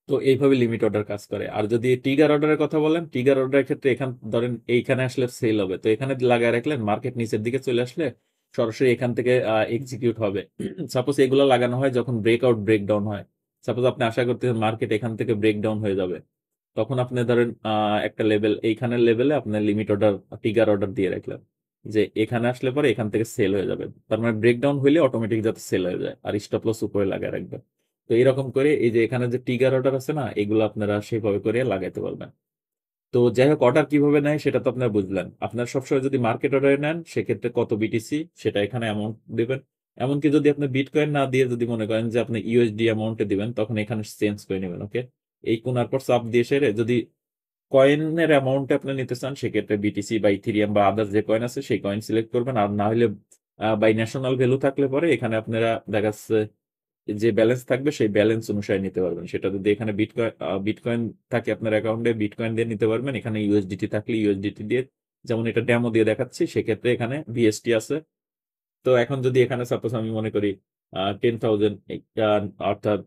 তো এইভাবে লিমিট অর্ডার কাজ করে। আর যদি টিগার অর্ডারের কথা বলেন, টিগার অর্ডারের ক্ষেত্রে এখান ধরেন এইখানে আসলে সেল হবে, তো এখানে লাগায় রাখলেন, মার্কেট নিচের দিকে চলে আসলে সরাসরি এখান থেকে এক্সিকিউট হবে। সাপোজ এগুলো লাগানো হয় যখন ব্রেকআউট ব্রেকডাউন হয়। সাপোজ আপনি আশা করতেছেন মার্কেট এখান থেকে ব্রেকডাউন হয়ে যাবে, তখন আপনি ধরেন একটা লেভেল, এইখানের লেভেলে আপনার লিমিট অর্ডার টিগার অর্ডার দিয়ে রাখলেন যে এখানে আসলে পরে এখান থেকে সেল হয়ে যাবে। তার মানে ব্রেকডাউন হইলে অটোমেটিক যাতে সেল হয়ে যায়, আর স্টপ লস উপরে লাগায় রাখবেন। তো এরকম করে এই যে এখানে যে টিগার অর্ডার আছে না, এগুলো আপনারা সেভাবে করে লাগাইতে পারবেন। তো যাই হোক, অর্ডার কিভাবে নেয় সেটা তো আপনারা বুঝলেন। আপনার সবসময় যদি মার্কেট অর্ডারে নেন, সেক্ষেত্রে কত বিটিসি সেটা এখানে অ্যামাউন্ট দিবেন। এমনকি যদি আপনি বিটকয়েন না দিয়ে যদি মনে করেন যে আপনি ইউএসডি অ্যামাউন্টে দিবেন, তখন এখানে চেঞ্জ করে নেবেন। ওকে, এই কোনার পর চাপ দিয়ে সেরে যদি কয়েনের অ্যামাউন্টে আপনি নিতে চান, সেক্ষেত্রে বিটিসি বা ইথিরিয়াম বা আদার্স যে কয়েন আছে সেই কয়েন সিলেক্ট করবেন। আর না হলে বাই ন্যাশনাল ভ্যালু থাকলে পরে এখানে আপনারা দেখা যাচ্ছে যে ব্যালেন্স থাকবে সেই ব্যালেন্স অনুসারে নিতে পারবেন। সেটা যদি এখানে বিটকয়েন থাকে আপনার অ্যাকাউন্টে, বিটকয়েন দিয়ে নিতে পারবেন। এখানে ইউএসডিটি থাকলে ইউএসডিটি দিয়ে, যেমন এটা ডেমো দিয়ে দেখাচ্ছি, সেক্ষেত্রে এখানে বিএসটি আছে। তো এখন যদি এখানে সাপোজ আমি মনে করি 10,000, অর্থাৎ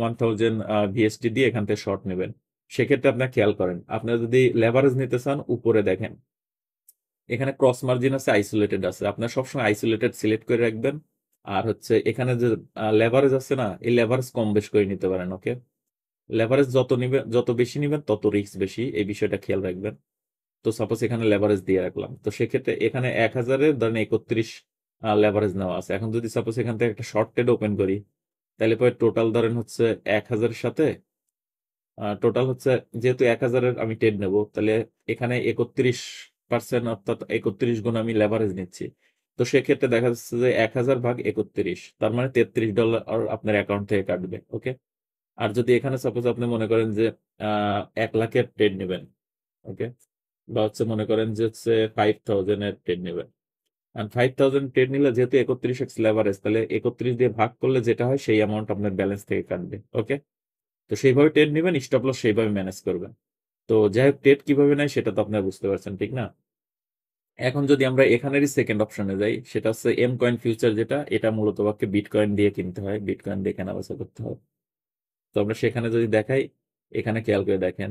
1,000 বিএসটি দিয়ে এখান থেকে শর্ট নেবেন, সেক্ষেত্রে আপনার খেয়াল করেন, আপনারা যদি লেভারেজ নিতে চান, উপরে দেখেন এখানে ক্রস মার্জিন আছে, আইসোলেটেড আছে, আপনার সবসময় আইসোলেটেড সিলেক্ট করে রাখবেন। আর হচ্ছে এখানে যে লেভারেজ আছে না, এই লেভারেজ কম বেশ করে নিতে পারেন। ওকে, লেভারেজ যত নিবেন, যত বেশি নিবেন তত রিস্ক বেশি, এই বিষয়টা খেয়াল রাখবেন। তো সাপোজ এখানে লেভারেজ দিয়ে রাখলাম, তো সেক্ষেত্রে এখানে 1,000-এর ধরেন 31 লেভারেজ নেওয়া আছে। এখন যদি সাপোজ এখান থেকে একটা শর্ট ট্রেড ওপেন করি, তাহলে পরে টোটাল ধরেন হচ্ছে 1,000-এর সাথে টোটাল হচ্ছে, যেহেতু 1,000-এর আমি ট্রেড নেব, তাহলে এখানে 31%, অর্থাৎ 31 গুণ আমি লেভারেজ নিচ্ছি। তো সেক্ষেত্রে দেখা যাচ্ছে যে 1,000 ভাগ 31, তার মানে $33 আপনার অ্যাকাউন্ট থেকে কাটবে। ওকে, আর যদি এখানে সাপোজ আপনি মনে করেন যে 1,00,000-এর ট্রেড নেবেন, ওকে, বা হচ্ছে মনে করেন যে হচ্ছে 5,000-এর ট্রেড নেবেন, আর 5,000 ট্রেড নিলে যেহেতু 31x লেভারেজ, তাহলে 31 দিয়ে ভাগ করলে যেটা হয় সেই অ্যামাউন্ট আপনার ব্যালেন্স থেকে কাটবে। ওকে, তো সেইভাবে ট্রেড নেবেন, স্টপ লস সেইভাবে ম্যানেজ করবেন। তো যাই হোক, ট্রেড কিভাবে নেয় সেটা তো আপনারা বুঝতে পারছেন, ঠিক না? এখন যদি আমরা এখানেরই সেকেন্ড অপশনে যাই, সেটা হচ্ছে এম কয়েন ফিউচার, যেটা এটা মূলত বাক্যে বিটকয়েন দিয়ে কিনতে হয়, বিটকয়েন দিয়ে কেনা বেচা করতে হয়। তো আমরা সেখানে যদি দেখাই, এখানে খেয়াল করে দেখেন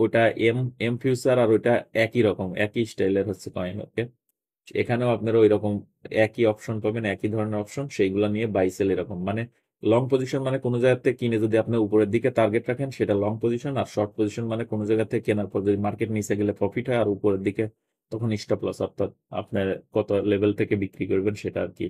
ওটা এম এম ফিউচার আর ওইটা একই রকম, একই স্টাইলের হচ্ছে কয়েন। ওকে, এখানেও আপনারা ওই রকম একই অপশন পাবেন, একই ধরনের অপশন, সেইগুলো নিয়ে বাই সেল এরকম, মানে লং পজিশন মানে কোনো জায়গা থেকে কিনে যদি আপনি উপরের দিকে টার্গেট রাখেন সেটা লং পজিশন, আর শর্ট পজিশন মানে কোনো জায়গা থেকে কেনার পর যদি মার্কেট নিচে গেলে প্রফিট হয়, আর উপরের দিকে তখন স্টপ লস, অর্থাৎ আপনার কত লেভেল থেকে বিক্রি করবেন সেটা আর কি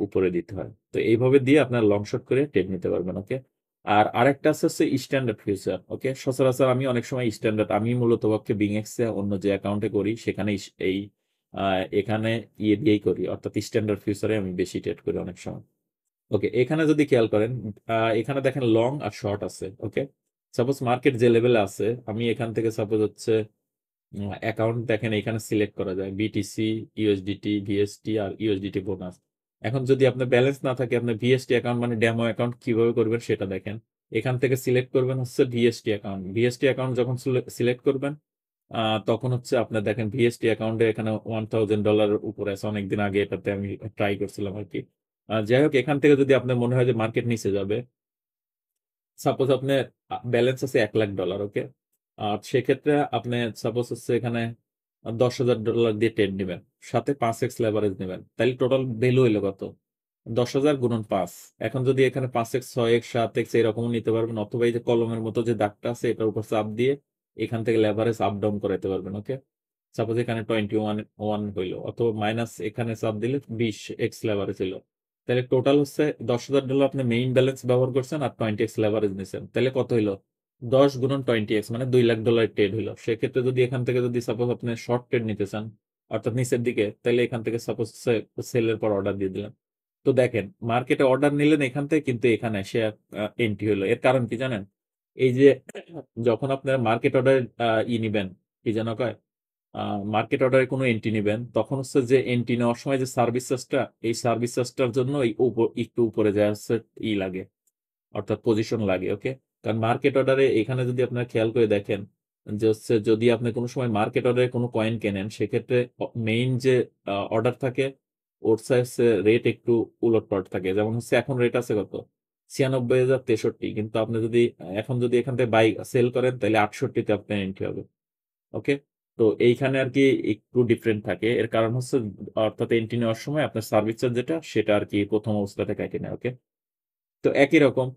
উপরে দিতে হয়। তো এইভাবে দিয়ে আপনার লং শর্ট করে ট্রেড নিতে পারবেন। ওকে, আর আরেকটা আছে হচ্ছে স্ট্যান্ডার্ড ফিউচার। ওকে, সচরাচর আমি অনেক সময় স্ট্যান্ডার্ড, আমি মূলত পক্ষে বিংএক্সে অন্য যে অ্যাকাউন্টে করি সেখানে এই এখানে ইয়ে দিয়েই করি, অর্থাৎ স্ট্যান্ডার্ড ফিউচারে আমি বেশি ট্রেড করি অনেক সময়। ওকে, এখানে যদি খেয়াল করেন, এখানে দেখেন লং আর শর্ট আছে। ওকে, সাপোজ মার্কেট যে লেভেলে আছে, আমি এখান থেকে সাপোজ হচ্ছে অ্যাকাউন্ট দেখেন এখানে সিলেক্ট করা যায় বিটিসি, ইউএসডিটি, ভিএসটি আর ইউএসডিটি বোনাস। এখন যদি আপনার ব্যালেন্স না থাকে, আপনি ভিএসটি অ্যাকাউন্ট মানে ডেমো অ্যাকাউন্ট কিভাবে করবেন সেটা দেখেন। এখান থেকে সিলেক্ট করবেন হচ্ছে ভিএসটি অ্যাকাউন্ট। ভিএসটি অ্যাকাউন্ট যখন সিলেক্ট করবেন, তখন হচ্ছে আপনার দেখেন ভিএসটি অ্যাকাউন্টে এখানে $1000 উপরে আছে, অনেকদিন আগে এটাতে আমি ট্রাই করছিলাম আর কি। যাই হোক, এখান থেকে যদি আপনার মনে হয় যে মার্কেট নিচে যাবে, সাপোজ আপনার ব্যালেন্স আছে $1,00,000, ওকে। আর সেক্ষেত্রে আপনি সাপোজ হচ্ছে এখানে $10,000 দিয়ে ট্রেড নেবেন, সাথে 5x লেভারেজ নেবেন, তাহলে টোটাল ভ্যালু হইলো কত? 10,000 গুণন 5। এখন যদি এখানে 5x 6x 7x এরকম নিতে পারবেন, অথবা এই যে কলমের মতো যে দাগটা আছে এটার উপর চাপ দিয়ে এখান থেকে লেভারেজ আপ ডাউন করাইতে পারবেন, ওকে। সাপোজ এখানে 21 হইলো, অথবা মাইনাস এখানে চাপ দিলে 20x লেভারেজ হইলো। তাহলে টোটাল হচ্ছে $10,000 আপনি মেইন ব্যালেন্স ব্যবহার করছেন আর 20x লেভারেজ নিছেন, তাহলে কত হইলো? 10 গুণন 20x মানে $2,00,000 ট্রেড হইলো। সেক্ষেত্রে যদি এখান থেকে যদি সাপোজ আপনি শর্ট ট্রেড নিতে চান, অর্থাৎ নিচের দিকে, তাহলে এখান থেকে সাপোজ সেলের পর অর্ডার দিয়ে দিলেন। তো দেখেন, মার্কেটে অর্ডার নিলেন এখান থেকে, কিন্তু এখানে শেয়ার এন্ট্রি হলো। এর কারণ কি জানেন? এই যে যখন আপনারা মার্কেট অর্ডার নিবেন, কি যেন কয়, মার্কেট অর্ডারে কোনো এন্ট্রি নিবেন, তখন হচ্ছে যে এন্ট্রি নেওয়ার সময় যে সার্ভিস চার্জটা, এই সার্ভিস চার্জটার জন্য এই একটু উপরে যায় হচ্ছে লাগে, অর্থাৎ পজিশন লাগে, ওকে। কারণ মার্কেট অর্ডারে এখানে যদি আপনারা খেয়াল করে দেখেন, যে হচ্ছে যদি আপনি কোনো সময় মার্কেট অর্ডারে কোনো কয়েন কেনেন, সেক্ষেত্রে মেইন যে অর্ডার থাকে ওর সাইজে রেট একটু উলটপালট থাকে। যেমন হচ্ছে এখন রেট আছে কত? 96,063, কিন্তু আপনি যদি এখন যদি এখান থেকে বাই সেল করেন, তাহলে 68-তে আপনার এন্ট্রি হবে, ওকে। তো এইখানে আর কি একটু ডিফারেন্ট থাকে। এর কারণ হচ্ছে অর্থাৎ এন্ট্রি নেওয়ার সময় আপনার সার্ভিস চার্জ যেটা, সেটা আর কি প্রথম অবস্থাতে কেটে নেয়, ওকে। তো একই রকম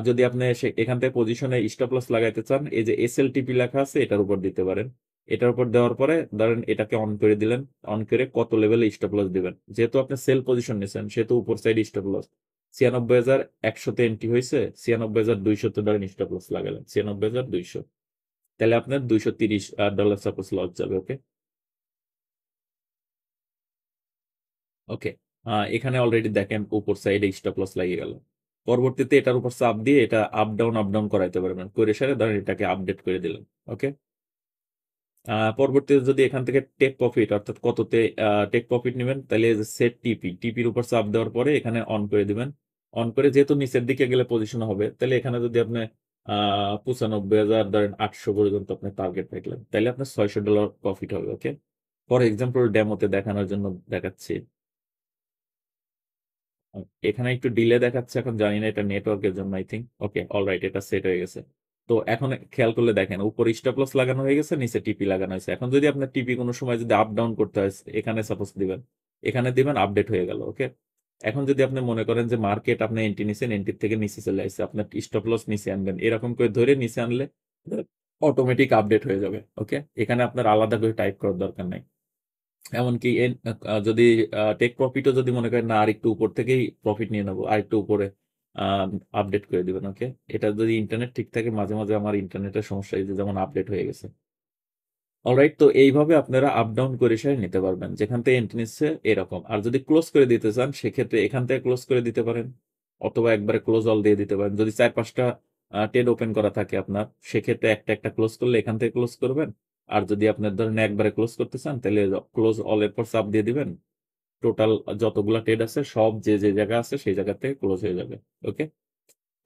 যদি আপনি এখান থেকে পজিশনে স্টপ লস লাগাইতে চান, এই যে এসএলটিপি লেখা আছে এটার উপর দিতে পারেন। এটার উপর দেওয়ার পরে ধরেন এটাকে অন করে দিলেন, অন করে কত লেভেলে স্টপ লস দিবেন। যেহেতু আপনি সেল পজিশন নিছেন, সেহেতু উপর সাইড স্টপ লস 96,100-তে এন্ট্রি হয়েছে, 96,200-তে ধরেন স্টপ লস লাগালেন, 96,200, তাহলে আপনার $230 সাপোজ লস যাবে, ওকে। ওকে, এখানে অলরেডি দেখেন উপর সাইডে স্টপ লস লাগিয়ে গেল। পরবর্তীতে এটার উপর চাপ দিয়ে এটা আপ ডাউন করাইতে পারবেন, করে সারে ধরেন এটাকে আপডেট করে দিলেন, ওকে। পরবর্তীতে যদি এখান থেকে টেক প্রফিট, অর্থাৎ কততে টেক প্রফিট নেবেন, তাহলে সেট টিপির উপর চাপ দেওয়ার পরে এখানে অন করে দিবেন। অন করে যেহেতু নিচের দিকে গেলে পজিশন হবে, তাহলে এখানে যদি আপনি 95,800 পর্যন্ত আপনি টার্গেট রাখলেন, তাহলে আপনার $600 প্রফিট হবে, ওকে। ফর এক্সাম্পল ডেমোতে দেখানোর জন্য দেখাচ্ছি। এখানে একটু ডিলে দেখাচ্ছে, এখন জানি না এটা নেটওয়ার্কের জন্য, আই থিঙ্ক। ওকে, অলরাইট, এটা সেট হয়ে গেছে। তো এখন খেয়াল করলে দেখেন উপর স্টপ লস লাগানো হয়ে গেছে, নিচে টিপি লাগানো হয়েছে। এখন যদি আপনার টিপি কোনো সময় যদি আপ ডাউন করতে হয়, এখানে সাপোজ দিবেন, এখানে দিবেন, আপডেট হয়ে গেল, ওকে। এখন যদি আপনি মনে করেন যে মার্কেট আপনি এন্ট্রি নিছেন, এন্ট্রির থেকে নিচে চলে আসছে, আপনার স্টপ লস নিচে আনবেন, এরকম করে ধরে নিচে আনলে অটোমেটিক আপডেট হয়ে যাবে, ওকে। এখানে আপনার আলাদা করে টাইপ করার দরকার নাই। এমনকি যদি টেক প্রফিটও যদি মনে করেন না, আরেকটু উপর থেকেই প্রফিট নিয়ে নেবো, আরেকটু উপরে আপডেট করে দিবেন, ওকে। এটা যদি ইন্টারনেট ঠিক থাকে, মাঝে মাঝে আমার ইন্টারনেটের সমস্যা, এই যে যেমন আপডেট হয়ে গেছে। অলরাইট, তো এইভাবে আপনারা আপ ডাউন করে সারে নিতে পারবেন, যেখান থেকে এন্ট্রি নিচ্ছে এরকম। আর যদি ক্লোজ করে দিতে চান, সেক্ষেত্রে এখান থেকে ক্লোজ করে দিতে পারেন, অথবা একবারে ক্লোজ অল দিয়ে দিতে পারেন। যদি 4-5টা ট্রেড ওপেন করা থাকে আপনার, সেক্ষেত্রে একটা একটা ক্লোজ করলে এখান থেকে ক্লোজ করবেন। আর যদি আপনার ধরেন একবারে ক্লোজ করতে চান, তাহলে ক্লোজ অল এর পর চাপ দিয়ে দিবেন, টোটাল যতগুলা ট্রেড আছে সব যে যে জায়গা আছে সেই জায়গা থেকে ক্লোজ হয়ে যাবে, ওকে।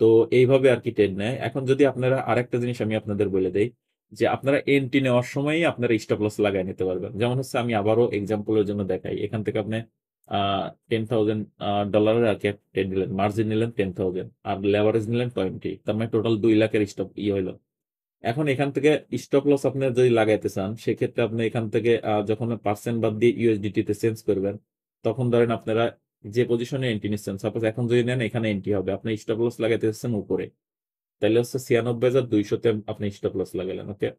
তো এইভাবে আর কি ট্রেড নেয়। এখন যদি আপনারা আরেকটা জিনিস আমি আপনাদের বলে দেই, যে আপনারা এন্ট্রি নেওয়ার সময়ই আপনারা স্টপ লস লাগাই নিতে পারবেন। যেমন হচ্ছে আমি আবারও এক্সাম্পলের জন্য দেখাই, এখান থেকে আপনি $10,000 আর কি ট্রেড নিলেন, মার্জিন নিলেন 10,000, আর লেভারেজ নিলেন 20, তার মানে টোটাল 2 লাখের স্টপ হইলো। এখন এখান থেকে স্টপ লস আপনি যদি লাগাইতে চান, সেক্ষেত্রে আপনি এখান থেকে যখন পার্সেন্ট বাদ দিয়ে ইউএসডিটি তে চেঞ্জ করবেন, তখন ধরেন আপনারা যে পজিশনে এন্ট্রি নিচ্ছেন, সাপোজ এখন যদি নেন এখানে এন্ট্রি হবে, আপনি স্টপ লস লাগাইতে চাচ্ছেন উপরে, তাহলে হচ্ছে 96,200-তে আপনি স্টপ লস লাগালেন, ওকে।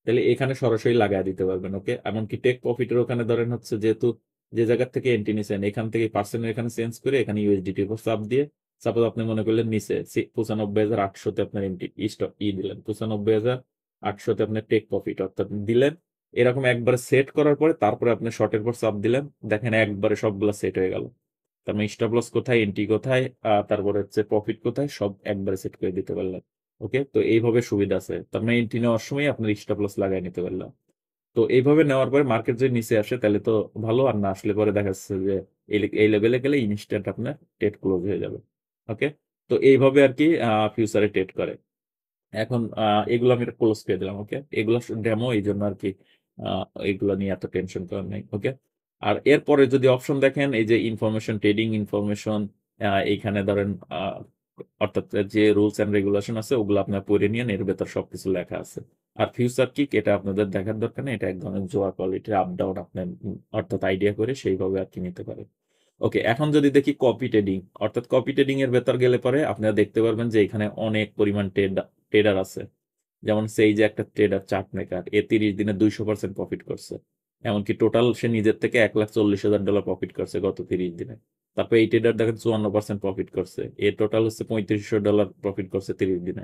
তাহলে এখানে সরাসরি লাগাই দিতে পারবেন, ওকে। এমনকি টেক প্রফিটের ওখানে ধরেন হচ্ছে যেহেতু যে জায়গা থেকে এন্ট্রি নিছেন, এখান থেকে পার্সেন্টের এখানে চেঞ্জ করে এখানে ইউএসডিটি উপর চাপ দিয়ে, সাপোজ আপনি মনে করলেন নিচে 95,800-তে আপনার এন্ট্রি স্টপ দিলেন, 95,800-তে আপনার টেক প্রফিট অর্থাৎ দিলেন। এরকম একবার সেট করার পরে তারপরে আপনি শর্টের পর চাপ দিলেন, দেখেন একবারে সবগুলা সেট হয়ে গেল। তার মানে স্টপ লস কোথায়, এন্ট্রি কোথায়, তারপরে হচ্ছে প্রফিট কোথায়, সব একবারে সেট করে দিতে পারলেন, ওকে। তো এইভাবে সুবিধা আছে, তার মানে এন্ট্রি নেওয়ার সময় আপনার স্টপ লস লাগাই নিতে পারলাম। তো এইভাবে নেওয়ার পরে মার্কেট যদি নিচে আসে, তাহলে তো ভালো, আর না আসলে পরে দেখা যাচ্ছে যে এই লেভেলে গেলে ইনস্ট্যান্ট আপনার ট্রেড ক্লোজ হয়ে যাবে, ওকে। তো এইভাবে আর কি ফিউচারে ট্রেড করে। এখন এগুলো আমি ক্লোজ করে দিলাম। ওকে, এগুলো ডেমো, এই জন্য আর কি এগুলো নিয়ে এত টেনশন করার নেই। ওকে, আর এরপরে যদি অপশন দেখেন, এই যে ইনফরমেশন, ট্রেডিং ইনফরমেশন, এইখানে ধরেন অর্থাৎ যে রুলস এন্ড রেগুলেশন আছে ওগুলো আপনার পড়ে নিয়ে এর ভেতর সবকিছু লেখা আছে। আর ফিউচার কিক এটা আপনাদের দেখার দরকার নেই, এটা এক ধরনের জোয়া কোয়ালিটির আপ ডাউন আপনার অর্থাৎ আইডিয়া করে সেইভাবে আর কি নিতে পারে। ওকে, এখন যদি দেখি কপি ট্রেডিং, অর্থাৎ কপি ট্রেডিং এর ভেতর গেলে পরে আপনারা দেখতে পারবেন যে এখানে অনেক পরিমাণ ট্রেডার আছে। যেমন সেই যে একটা ট্রেডার চার্ট মেকার, এ 30 দিনে 200% প্রফিট করছে। এমনকি টোটাল সে নিজের থেকে $1,40,000 প্রফিট করছে গত 30 দিনে। তারপর এই ট্রেডার দেখেন 54% প্রফিট করছে, এ টোটাল হচ্ছে $3,500 প্রফিট করছে 30 দিনে।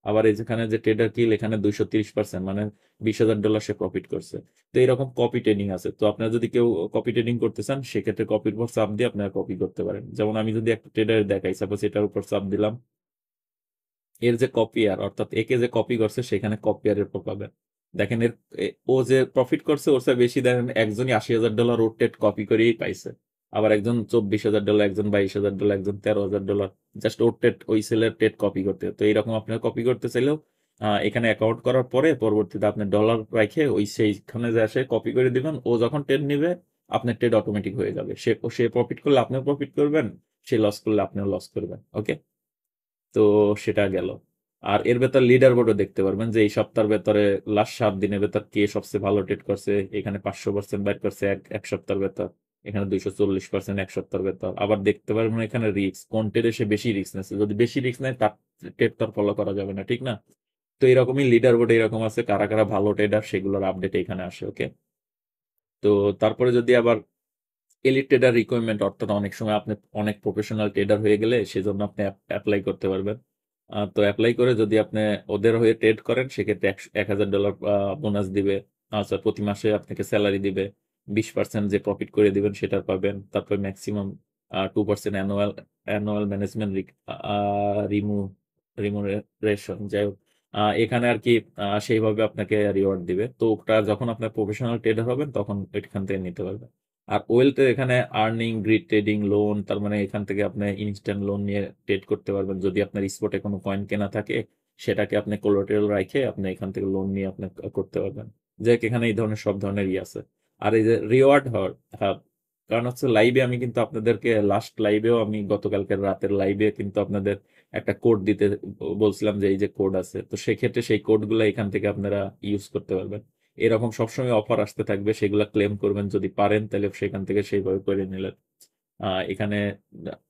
আবার এই যেখানে যে ট্রেডার কিল, এখানে 230%, মানে $20,000 সে প্রফিট করছে। তো এরকম কপি ট্রেডিং আছে। তো আপনারা যদি কেউ কপি ট্রেডিং করতে চান, সেক্ষেত্রে কপির উপর চাপ দিয়ে আপনারা কপি করতে পারেন। যেমন আমি যদি একটা ট্রেডার দেখাই, সাপোজ এটার উপর চাপ দিলাম, এর যে কপিয়ার অর্থাৎ একে যে কপি করছে সেখানে কপিয়ারের উপর পাবেন। দেখেন ও যে প্রফিট করছে ওর চেয়ে বেশি, দেখেন একজনই $80,000 ওর ট্রেড কপি করেই পাইছে। আবার একজন $24,000, একজন $22,000, একজন $13,000, জাস্ট ওর ট্রেড, ওই সেলের ট্রেড কপি করতে। তো এইরকম আপনার কপি করতে চাইলেও এখানে অ্যাকাউন্ট করার পরে পরবর্তীতে আপনি ডলার রাখে ওই সেইখানে যে আসে কপি করে দিবেন, ও যখন ট্রেড নিবে আপনার ট্রেড অটোমেটিক হয়ে যাবে। সে প্রফিট করলে আপনিও প্রফিট করবেন, সে লস করলে আপনিও লস করবেন। ওকে, তো সেটা গেল। আর এর ভেতর লিডার বোর্ডও দেখতে পারবেন যে এই সপ্তাহের ভেতরে লাস্ট 7 দিনের ভেতর কে সবচেয়ে ভালো ট্রেড করছে। এখানে 500% বাইর করছে এক সপ্তাহের ভেতর, এখানে 240% এক সপ্তাহের ভেতর। আবার দেখতে পারবেন এখানে রিস্ক, কোন ট্রেডে সে বেশি রিস্ক নিচ্ছে। যদি বেশি রিস্ক নেয় তার ট্রেড তো আর ফলো করা যাবে না, ঠিক না? তো এরকমই লিডার বোর্ড এরকম আছে, কারা কারা ভালো ট্রেডার সেগুলোর আপডেট এখানে আসে। ওকে, তো তারপরে যদি আবার এলিট ট্রেডার রিকোয়ারমেন্ট, অর্থাৎ অনেক সময় আপনি অনেক প্রফেশনাল ট্রেডার হয়ে গেলে সেজন্য আপনি অ্যাপ্লাই করতে পারবেন। তো অ্যাপ্লাই করে যদি আপনি ওদের হয়ে ট্রেড করেন, সেক্ষেত্রে $1,000 বোনাস দিবে। আচ্ছা, প্রতি মাসে আপনাকে স্যালারি দিবে, 20% যে প্রফিট করে দিবেন সেটা পাবেন। তারপর maximum 2% annual annual management Rimu remuneration, যাই হোক। এখানে আর কি সেইভাবে আপনাকে রিওয়ার্ড দিবে। তো ওটা যখন আপনার প্রফেশনাল ট্রেডার হবেন তখন এখান থেকে নিতে পারবেন। আর ওয়েলথের এখানে আর্নিং, গ্রিড ট্রেডিং, লোন, তার মানে এখান থেকে আপনি ইনস্ট্যান্ট লোন নিয়ে ট্রেড করতে পারবেন। যদি আপনার স্পটে কোনো কয়েন কেনা থাকে, সেটাকে আপনি কোলাটেরাল রাখে আপনি এখান থেকে লোন নিয়ে আপনি করতে পারবেন। যে এখানে এই ধরনের সব ধরনের আছে। আর এই যে রিওয়ার্ড হওয়ার, হ্যাঁ, কারণ হচ্ছে লাইভে আমি কিন্তু আপনাদেরকে লাস্ট লাইভেও আমি গতকালকের রাতের লাইভে কিন্তু আপনাদের একটা কোড দিতে বলছিলাম যে এই যে কোড আছে, তো সেক্ষেত্রে সেই কোডগুলো এখান থেকে আপনারা ইউজ করতে পারবেন। এরকম সবসময় অফার আসতে থাকবে, সেগুলা ক্লেম করবেন যদি পারেন, তাহলে সেখান থেকে সেইভাবে করে নিলেন। এখানে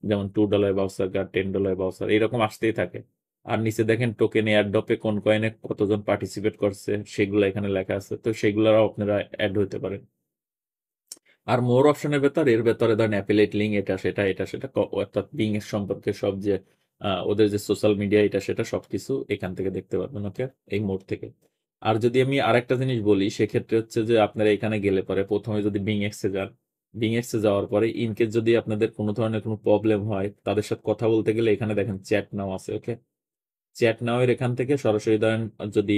যেমন $2 বাউচার, $10 বাউচার এরকম আসতেই থাকে। আর নিচে দেখেন টোকেন এয়ারড্রপে কোন কয়েনে কতজন পার্টিসিপেট করছে সেগুলো এখানে লেখা আছে, তো সেগুলোরাও আপনারা অ্যাড হতে পারেন। আর মোর অপশনের ভেতর, এর ভেতরে ধরেন অ্যাফিলিয়েট লিঙ্ক, এটা সেটা অর্থাৎ বিং এর সম্পর্কে সব যে ওদের যে সোশ্যাল মিডিয়া এটা সেটা সবকিছু এখান থেকে দেখতে পারবেন। ওকে, এই মোড থেকে। আর যদি আমি আরেকটা জিনিস বলি, সেক্ষেত্রে হচ্ছে যে আপনারা এখানে গেলে পরে প্রথমে যদি বিং এক্সে যান, বিং এক্সে যাওয়ার পরে ইনকেস যদি আপনাদের কোনো ধরনের কোনো প্রবলেম হয়, তাদের সাথে কথা বলতে গেলে এখানে দেখেন চ্যাট নাও আছে। ওকে, চ্যাট নাও এর এখান থেকে সরাসরি ধরেন যদি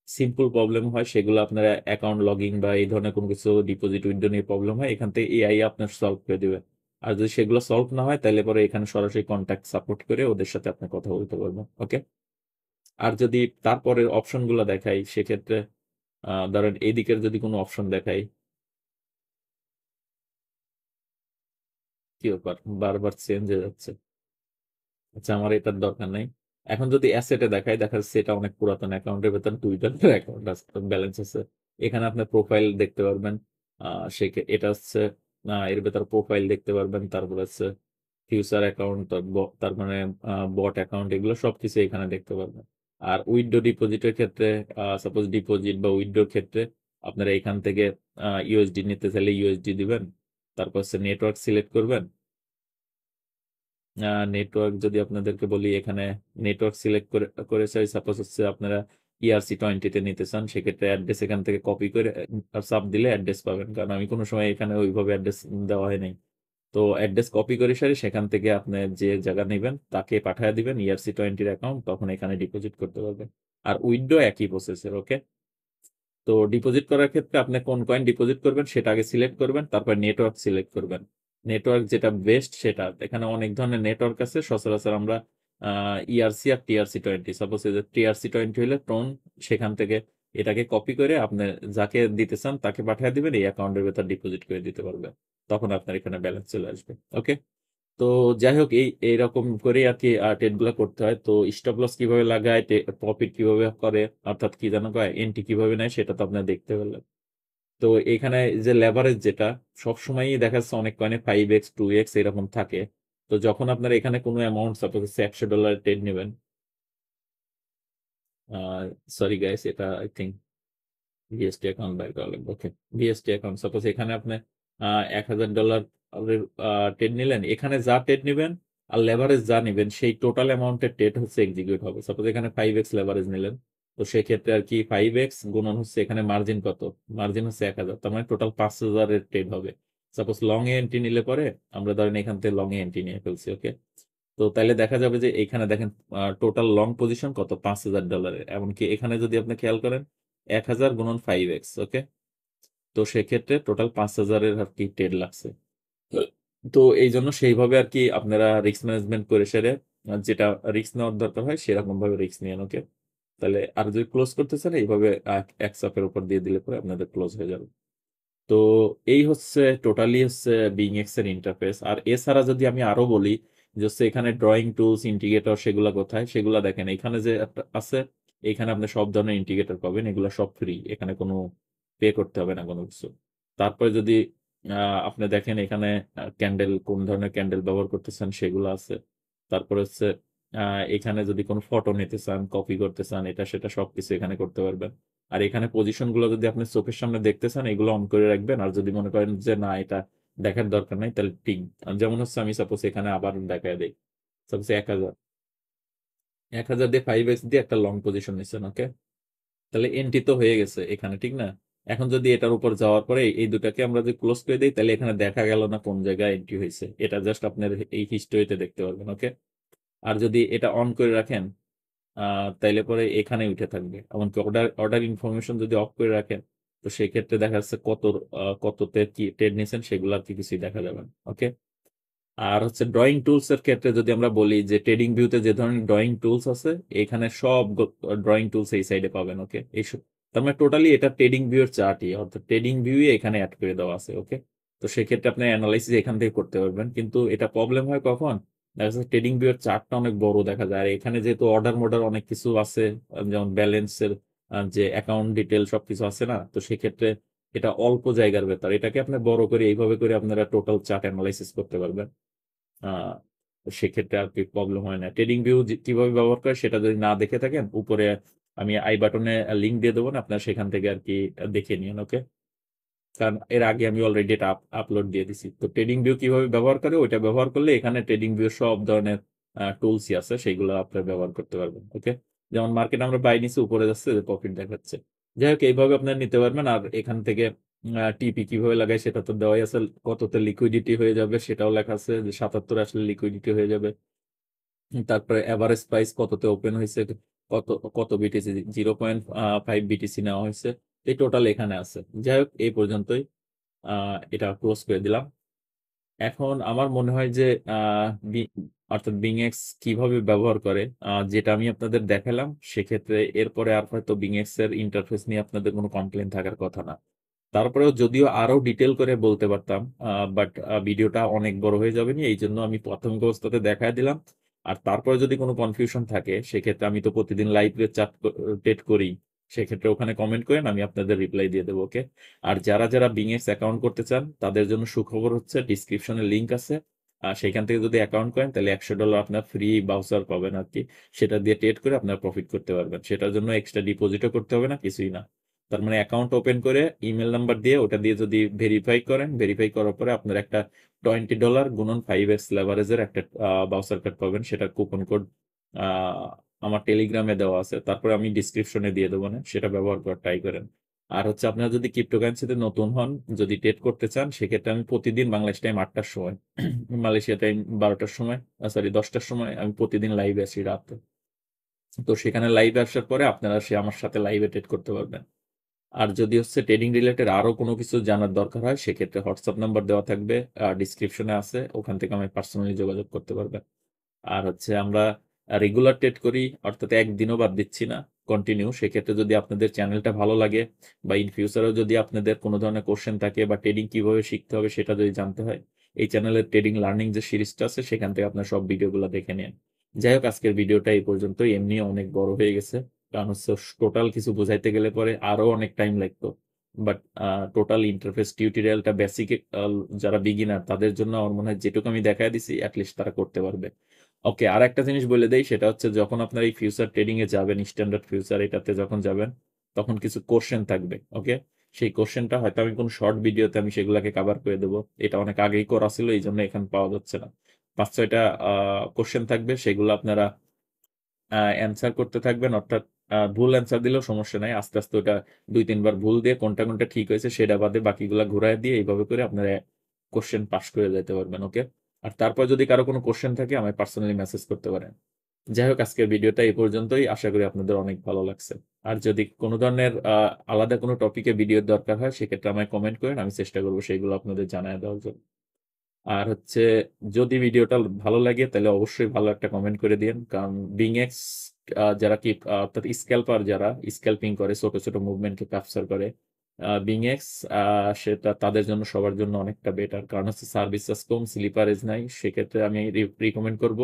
সিম্পল প্রবলেম হয়, সেগুলো আপনার অ্যাকাউন্ট লগইন বা এই ধরনের কোনো কিছু ডিপোজিট উইথড্র নিয়ে প্রবলেম হয়, এখান থেকে এআই আপনার সলভ করে দেবে। আর যদি সেগুলো সলভ না হয়, তাহলে পরে এখানে সরাসরি কন্ট্যাক্ট সাপোর্ট করে ওদের সাথে আপনি কথা বলতে পারবেন। ওকে, আর যদি তারপরের অপশনগুলো দেখাই, সেক্ষেত্রে ধরেন এদিকের যদি কোনো অপশন দেখাই, কি ব্যাপার বারবার চেঞ্জ হয়ে যাচ্ছে। আচ্ছা, আমার এটার দরকার নাই। এখন যদি অ্যাসেটে দেখাই, দেখা যাচ্ছে এটা অনেক পুরাতন অ্যাকাউন্টের ভেতর $2 অ্যাকাউন্ট আছে, ব্যালেন্স আছে। এখানে আপনার প্রোফাইল দেখতে পারবেন। এটা হচ্ছে এর ভেতর প্রোফাইল দেখতে পারবেন। তারপর হচ্ছে ফিউচার অ্যাকাউন্ট, তার মানে বট অ্যাকাউন্ট, এগুলো সবকিছু এখানে দেখতে পারবেন। আর উইথড্র ডিপোজিটের ক্ষেত্রে, সাপোজ ডিপোজিট বা উইথড্রোর ক্ষেত্রে আপনারা এখান থেকে ইউএসডি নিতে চাইলে ইউএসডি দিবেন। তারপর হচ্ছে নেটওয়ার্ক সিলেক্ট করবেন। নেটওয়ার্ক যদি আপনাদেরকে বলি, এখানে নেটওয়ার্ক সিলেক্ট করে চাই, সাপোজ হচ্ছে আপনারা ERC-20 তে নিতে চান, সেক্ষেত্রে অ্যাড্রেস এখান থেকে কপি করে সাব দিলে অ্যাড্রেস পাবেন। কারণ আমি কোনো সময় এখানে ওইভাবে অ্যাড্রেস দেওয়া হয় নাই। তো অ্যাড্রেস কপি করে সারি, সেখান থেকে আপনি যে জায়গা নেবেন তাকে পাঠিয়ে দিবেন ERC-20 অ্যাকাউন্ট, তখন এখানে ডিপোজিট করতে পারবেন। আর উইথড্র একই প্রসেসের। ওকে, তো ডিপোজিট করার ক্ষেত্রে আপনি কোন কয়েন ডিপোজিট করবেন সেটা আগে সিলেক্ট করবেন, তারপর নেটওয়ার্ক সিলেক্ট করবেন। নেটওয়ার্ক যেটা বেস্ট সেটা, এখানে অনেক ধরনের নেটওয়ার্ক আছে, সচরাচর আমরা ইআরসি আর TRC20। সাপোজ এই যে TRC20 হইলে টোন, সেখান থেকে এটাকে কপি করে আপনি যাকে দিতে চান তাকে পাঠিয়ে দিবেন, এই অ্যাকাউন্টের ভেতর ডিপোজিট করে দিতে পারবে। তখন আপনার এখানে ব্যালেন্স চলে আসবে। ওকে, তো যাই হোক, এইরকম করে আর কি ট্রেড গুলা করতে হয়। তো স্টপ লস কিভাবে লাগায়, প্রফিট কিভাবে করে, অর্থাৎ কি জানো কয়, এন্ট্রি কিভাবে নেয়, সেটা তো আপনার দেখতে পেলেন। তো এখানে যে লেভারেজ, যেটা সবসময়ই দেখা যাচ্ছে অনেক কয়েনে 5x 2x এরকম থাকে। তো যখন আপনার এখানে কোনো অ্যামাউন্ট, সাপোজ $100 ট্রেড নেবেন, সরি গাইস, এটা আই থিঙ্ক ভিএসটি অ্যাকাউন্ট বাইর করা লাগবে। ওকে, ভিএসটি অ্যাকাউন্ট, সাপোজ এখানে আপনি $1000 ট্রেড নিলেন, এখানে যা ট্রেড নেবেন আর লেভারেজ যা নেবেন সেই টোটাল অ্যামাউন্টের ট্রেড হচ্ছে এক্সিকিউট হবে। সাপোজ এখানে 5x লেভারেজ নিলেন, তো সেক্ষেত্রে আর কি 5x গুণন হচ্ছে এখানে মার্জিন কত, মার্জিন হচ্ছে 1000, তার মানে টোটাল 5000 এর ট্রেড হবে। সাপোজ লং এ এন্ট্রি নিলে পরে, আমরা ধরেন এখান থেকে লং এ এন্ট্রি নিয়ে ফেলছি। ওকে, তো তাইলে দেখা যাবে যে এখানে দেখেন টোটাল লং পজিশন কত, $5000। এমনকি এখানে যদি আপনি খেয়াল করেন 1000 গুণন 5x। ওকে, তো সেক্ষেত্রে টোটাল 5000-এর আর কি ট্রেড লাগছে। তো এই জন্য সেইভাবে আর কি আপনারা রিস্ক ম্যানেজমেন্ট করে সেরে, যেটা রিস্ক নেওয়ার দরকার হয় সেরকম ভাবে রিস্ক নিয়ে। ওকে, তাহলে আর যদি ক্লোজ করতে চান এইভাবে এক চাপের উপর দিয়ে দিলে পরে আপনাদের ক্লোজ হয়ে যাবে। তো এই হচ্ছে টোটালি হচ্ছে বিং এক্স এর ইন্টারফেস। আর এছাড়া যদি আমি আরো বলি যে হচ্ছে এখানে ড্রয়িং টুলস, ইন্টিগ্রেটর, সেগুলা কোথায়, সেগুলা দেখেন এখানে যে একটা আছে, এখানে আপনি সব ধরনের ইন্টিগ্রেটর পাবেন, এগুলো সব ফ্রি, এখানে কোনো পে করতে হবে না কোনো কিছু। তারপরে যদি আপনি দেখেন এখানে ক্যান্ডেল, কোন ধরনের ক্যান্ডেল ব্যবহার করতেছেন সেগুলো আছে। তারপরে হচ্ছে এখানে যদি কোনো ফটো নিতে চান, কপি করতে চান, এটা সেটা সবকিছু এখানে করতে পারবেন। আর এখানে পজিশন গুলো যদি আপনি চোখের সামনে দেখতে চান, এগুলো অন করে রাখবেন। আর যদি মনে করেন যে না, এটা দেখার দরকার নাই, তাহলে ঠিক, যেমন হচ্ছে আমি সাপোজ এখানে আবার দেখায় দেই। সাপোজ 1000, 1000 দিয়ে 5x দিয়ে একটা লং পজিশন নিচ্ছেন। ওকে, তাহলে এন্ট্রি তো হয়ে গেছে এখানে, ঠিক না? এখন যদি এটার উপর যাওয়ার পরে এই দুটাকে আমরা যদি ক্লোজ করে দিই, তাহলে এখানে দেখা গেল না কোন জায়গায় এন্ট্রি হয়েছে, এটা জাস্ট আপনার এই হিস্টোরিতে দেখতে পারবেন। ওকে, আর যদি এটা অন করে রাখেন, তাইলে পরে এখানে উঠে থাকবে। এমনকি অর্ডার অর্ডার ইনফরমেশন যদি অফ করে রাখেন, তো সেই ক্ষেত্রে দেখা যাচ্ছে কততে কি ট্রেড নিয়েছেন সেগুলো আর কি কিছুই দেখা যাবে না। ওকে, আর হচ্ছে ড্রয়িং টুলস এর ক্ষেত্রে যদি আমরা বলি যে ট্রেডিং ভিউতে যে ধরনের ড্রয়িং টুলস আছে, এখানে সব ড্রয়িং টুলস এই সাইডে পাবেন। ওকে, এইসব, তার মানে টোটালি এটা ট্রেডিং ভিউ এর চার্টই, অর্থাৎ ট্রেডিং ভিউ এখানে অ্যাড করে দেওয়া আছে। ওকে, তো সেক্ষেত্রে আপনি অ্যানালাইসিস এখান থেকে করতে পারবেন। কিন্তু এটা প্রবলেম হয় কখন, দেখা যাচ্ছে ট্রেডিং ভিউ এর চার্টটা অনেক বড় দেখা যায়, আর এখানে যেহেতু অর্ডার মর্ডার অনেক কিছু আছে, যেমন ব্যালেন্সের যে অ্যাকাউন্ট ডিটেল সবকিছু আছে না, তো সেক্ষেত্রে এটা অল্প জায়গার ভেতর, এটাকে আপনি বড় করে এইভাবে করে আপনারা টোটাল চার্ট অ্যানালাইসিস করতে পারবেন। আহ, সেক্ষেত্রে আর কি প্রবলেম হয় না। ট্রেডিং ভিউ কিভাবে ব্যবহার করে সেটা যদি না দেখে থাকেন, উপরে আমি আই বাটনে লিঙ্ক দিয়ে দেবো না, আপনার সেখান থেকে আর কি দেখে নিন। ওকে, কারণ এর আগে আমি অলরেডি এটা আপলোড দিয়ে দিছি। তো ট্রেডিং ভিউ কিভাবে ব্যবহার করে, ওইটা ব্যবহার করলে এখানে ট্রেডিং ভিউ সব ধরনের টুলসই আছে, সেইগুলো আপনার ব্যবহার করতে পারবেন। ওকে, যেমন মার্কেট আমরা বাই নিছি, উপরে যাচ্ছে, প্রফিট দেখাচ্ছে। যাই হোক, এইভাবে আপনার নিতে পারবেন। আর এখান থেকে টিপি কিভাবে লাগায় সেটা তো দেওয়াই আছে, কততে লিকুইডিটি হয়ে যাবে সেটাও লেখা আছে, যে 77 আসলে লিকুইডিটি হয়ে যাবে। তারপরে এভারেজ প্রাইস কততে ওপেন হয়েছে, কত কত বিটিসি, 0.5 বিটিসি নেওয়া হয়েছে, এই টোটাল এখানে আছে। যাই হোক, এই পর্যন্তই, এটা ক্লোজ করে দিলাম। এখন আমার মনে হয় যে আহ, বি- অর্থাৎ বিংএক্স কিভাবে ব্যবহার করে, যেটা আমি আপনাদের দেখালাম, সেক্ষেত্রে এরপরে আর হয়তো বিংএক্স এর ইন্টারফেস নিয়ে আপনাদের কোনো কমপ্লেন থাকার কথা না। তারপরেও যদিও আরো ডিটেল করে বলতে পারতাম, বাট ভিডিওটা অনেক বড় হয়ে যাবে না, এই জন্য আমি প্রাথমিক অবস্থাতে দেখায় দিলাম। আর তারপরে যদি কোনো কনফিউশন থাকে, সেক্ষেত্রে আমি তো প্রতিদিন লাইভে টেট করি, সেক্ষেত্রে ওখানে কমেন্ট করেন, আমি আপনাদের রিপ্লাই দিয়ে দেবো। ওকে, আর যারা যারা বিংএক্স অ্যাকাউন্ট করতে চান তাদের জন্য সুখবর হচ্ছে, ডিসক্রিপশনে লিংক আছে, আর সেখান থেকে যদি অ্যাকাউন্ট করেন তাহলে $100 আপনার ফ্রি বাউচার পাবেন আর কি। সেটা দিয়ে ট্রেড করে আপনার প্রফিট করতে পারবেন, সেটার জন্য এক্সট্রা ডিপোজিটও করতে হবে না, কিছুই না। তার মানে অ্যাকাউন্ট ওপেন করে ইমেল নাম্বার দিয়ে, ওটা দিয়ে যদি ভেরিফাই করেন, ভেরিফাই করার পরে আপনার একটা $20 গুণন 5x লেভারেজের একটা বাউচার কার্ড পাবেন, সেটা কুপন কোড আমার টেলিগ্রামে দেওয়া আছে, তারপরে আমি ডিসক্রিপশনে দিয়ে দেবো, না সেটা ব্যবহার করার ট্রাই করেন। আর হচ্ছে আপনারা যদি ক্রিপ্টোকারেন্সিতে নতুন হন, যদি ট্রেড করতে চান, সেক্ষেত্রে আমি প্রতিদিন বাংলাদেশ টাইম 8টার সময়, মালয়েশিয়া টাইম 12টার সময়, সরি 10টার সময়, আমি প্রতিদিন লাইভে আসি রাতে। তো সেখানে লাইভে আসার পরে আপনারা সে আমার সাথে লাইভে ট্রেড করতে পারবেন। আর যদি হচ্ছে ট্রেডিং রিলেটেড আরো কোনো কিছু জানার দরকার হয়, সেক্ষেত্রে হোয়াটসঅ্যাপ নাম্বার দেওয়া থাকবে, ডিসক্রিপশনে আছে, ওখান থেকে আমি পার্সোনালি যোগাযোগ করতে পারবেন। আর হচ্ছে আমরা রেগুলার ট্রেড করি, অর্থাৎ একদিনও বাদ দিচ্ছি না, কন্টিনিউ। সেক্ষেত্রে যদি আপনাদের চ্যানেলটা ভালো লাগে বা ইন ফিউচারেও যদি আপনাদের কোনো ধরনের কোশ্চেন থাকে বা ট্রেডিং কিভাবে শিখতে হবে সেটা যদি জানতে হয়, এই চ্যানেলের ট্রেডিং লার্নিং যে সিরিজটা আছে সেখান থেকে আপনার সব ভিডিওগুলো দেখে নিন। যাই হোক, আজকের ভিডিওটা এই পর্যন্তই। এমনি অনেক বড় হয়ে গেছে, কারণ হচ্ছে টোটাল কিছু বোঝাইতে গেলে পরে আরো অনেক টাইম লাগতো। বাট টোটাল ইন্টারফেস টিউটোরিয়ালটা বেসিক, যারা বিগিনার তাদের জন্য আমার মনে হয় যেটুকু আমি দেখায় দিছি অ্যাটলিস্ট তারা করতে পারবে। ওকে, আর একটা জিনিস বলে দেই, সেটা হচ্ছে যখন আপনার এই ফিউচার ট্রেডিং এ যাবেন, স্ট্যান্ডার্ড ফিউচার এটাতে যখন যাবেন, তখন কিছু কোশ্চেন থাকবে। ওকে, সেই কোশ্চেনটা হয়তো আমি কোন শর্ট ভিডিওতে আমি সেগুলোকে কভার করে দেবো। এটা অনেক আগেই করা ছিল, এই জন্য এখানে পাওয়া যাচ্ছে না। 5-6টা কোশ্চেন থাকবে, সেগুলো আপনারা অ্যান্সার করতে থাকবেন। অর্থাৎ ভুল অ্যান্সার দিলেও সমস্যা নাই, আস্তে আস্তে ওটা 2-3 বার ভুল দিয়ে কোনটা কোনটা ঠিক হয়েছে সেটা বাদে বাকিগুলা ঘুরায় দিয়ে এইভাবে করে আপনারা কোশ্চেন পাস করে যেতে পারবেন। ওকে, আর তারপর যদি কারো কোনো কোশ্চেন থাকে আমায় পার্সোনালি মেসেজ করতে পারেন। যাই হোক, আজকের ভিডিওটা এই পর্যন্তই। আশা করি আপনাদের অনেক ভালো লাগছে। আর যদি কোনো ধরনের আলাদা কোনো টপিকে ভিডিওর দরকার হয় সেক্ষেত্রে আমায় কমেন্ট করেন, আমি চেষ্টা করবো সেইগুলো আপনাদের জানায় দেওয়ার জন্য। আর হচ্ছে, যদি ভিডিওটা ভালো লাগে তাহলে অবশ্যই ভালো একটা কমেন্ট করে দিন, কারণ বিংএক্স যারা কি অর্থাৎ স্ক্যাল্পার, যারা স্ক্যাল্পিং করে, ছোট ছোট মুভমেন্টকে ক্যাপচার করে, বিংএক্স সেটা তাদের জন্য, সবার জন্য অনেকটা বেটার। কারণ হচ্ছে সার্ভিস কম, স্লিপারেজ নাই। সেক্ষেত্রে আমি রিকমেন্ড করব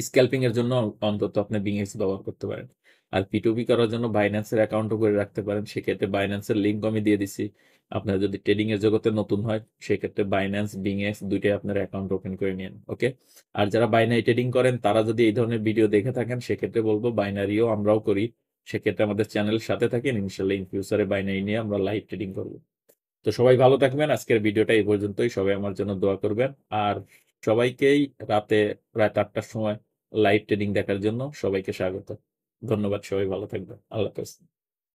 স্ক্যাল্পিং এর জন্য অন্তত আপনি বিংএক্স ব্যবহার করতে পারেন। আর পিটুপি করার জন্য বাইন্যান্সের অ্যাকাউন্টও করে রাখতে পারেন। সেক্ষেত্রে বাইন্যান্সের লিঙ্ক আমি দিয়ে দিছি। আপনারা যদি ট্রেডিং এর জগতে নতুন হয় সেক্ষেত্রে বাইন্যান্স, বিংএক্স দুইটাই আপনার অ্যাকাউন্ট ওপেন করে নিন। ওকে, আর যারা বাইনারি ট্রেডিং করেন তারা যদি এই ধরনের ভিডিও দেখে থাকেন সেক্ষেত্রে বলবো বাইনারিও আমরাও করি। সেক্ষেত্রে আমাদের চ্যানেলের সাথে থাকেন, ইনশাল্লাহ ইন ফিউচারে বাইনারি নিয়ে আমরা লাইভ ট্রেডিং করবো। তো সবাই ভালো থাকবেন। আজকের ভিডিওটা এই পর্যন্তই। সবাই আমার জন্য দোয়া করবেন। আর সবাইকেই রাতে প্রায় 8টার সময় লাইভ ট্রেডিং দেখার জন্য সবাইকে স্বাগত। ধন্যবাদ, সবাই ভালো থাকবেন। আল্লাহ হাফেজ।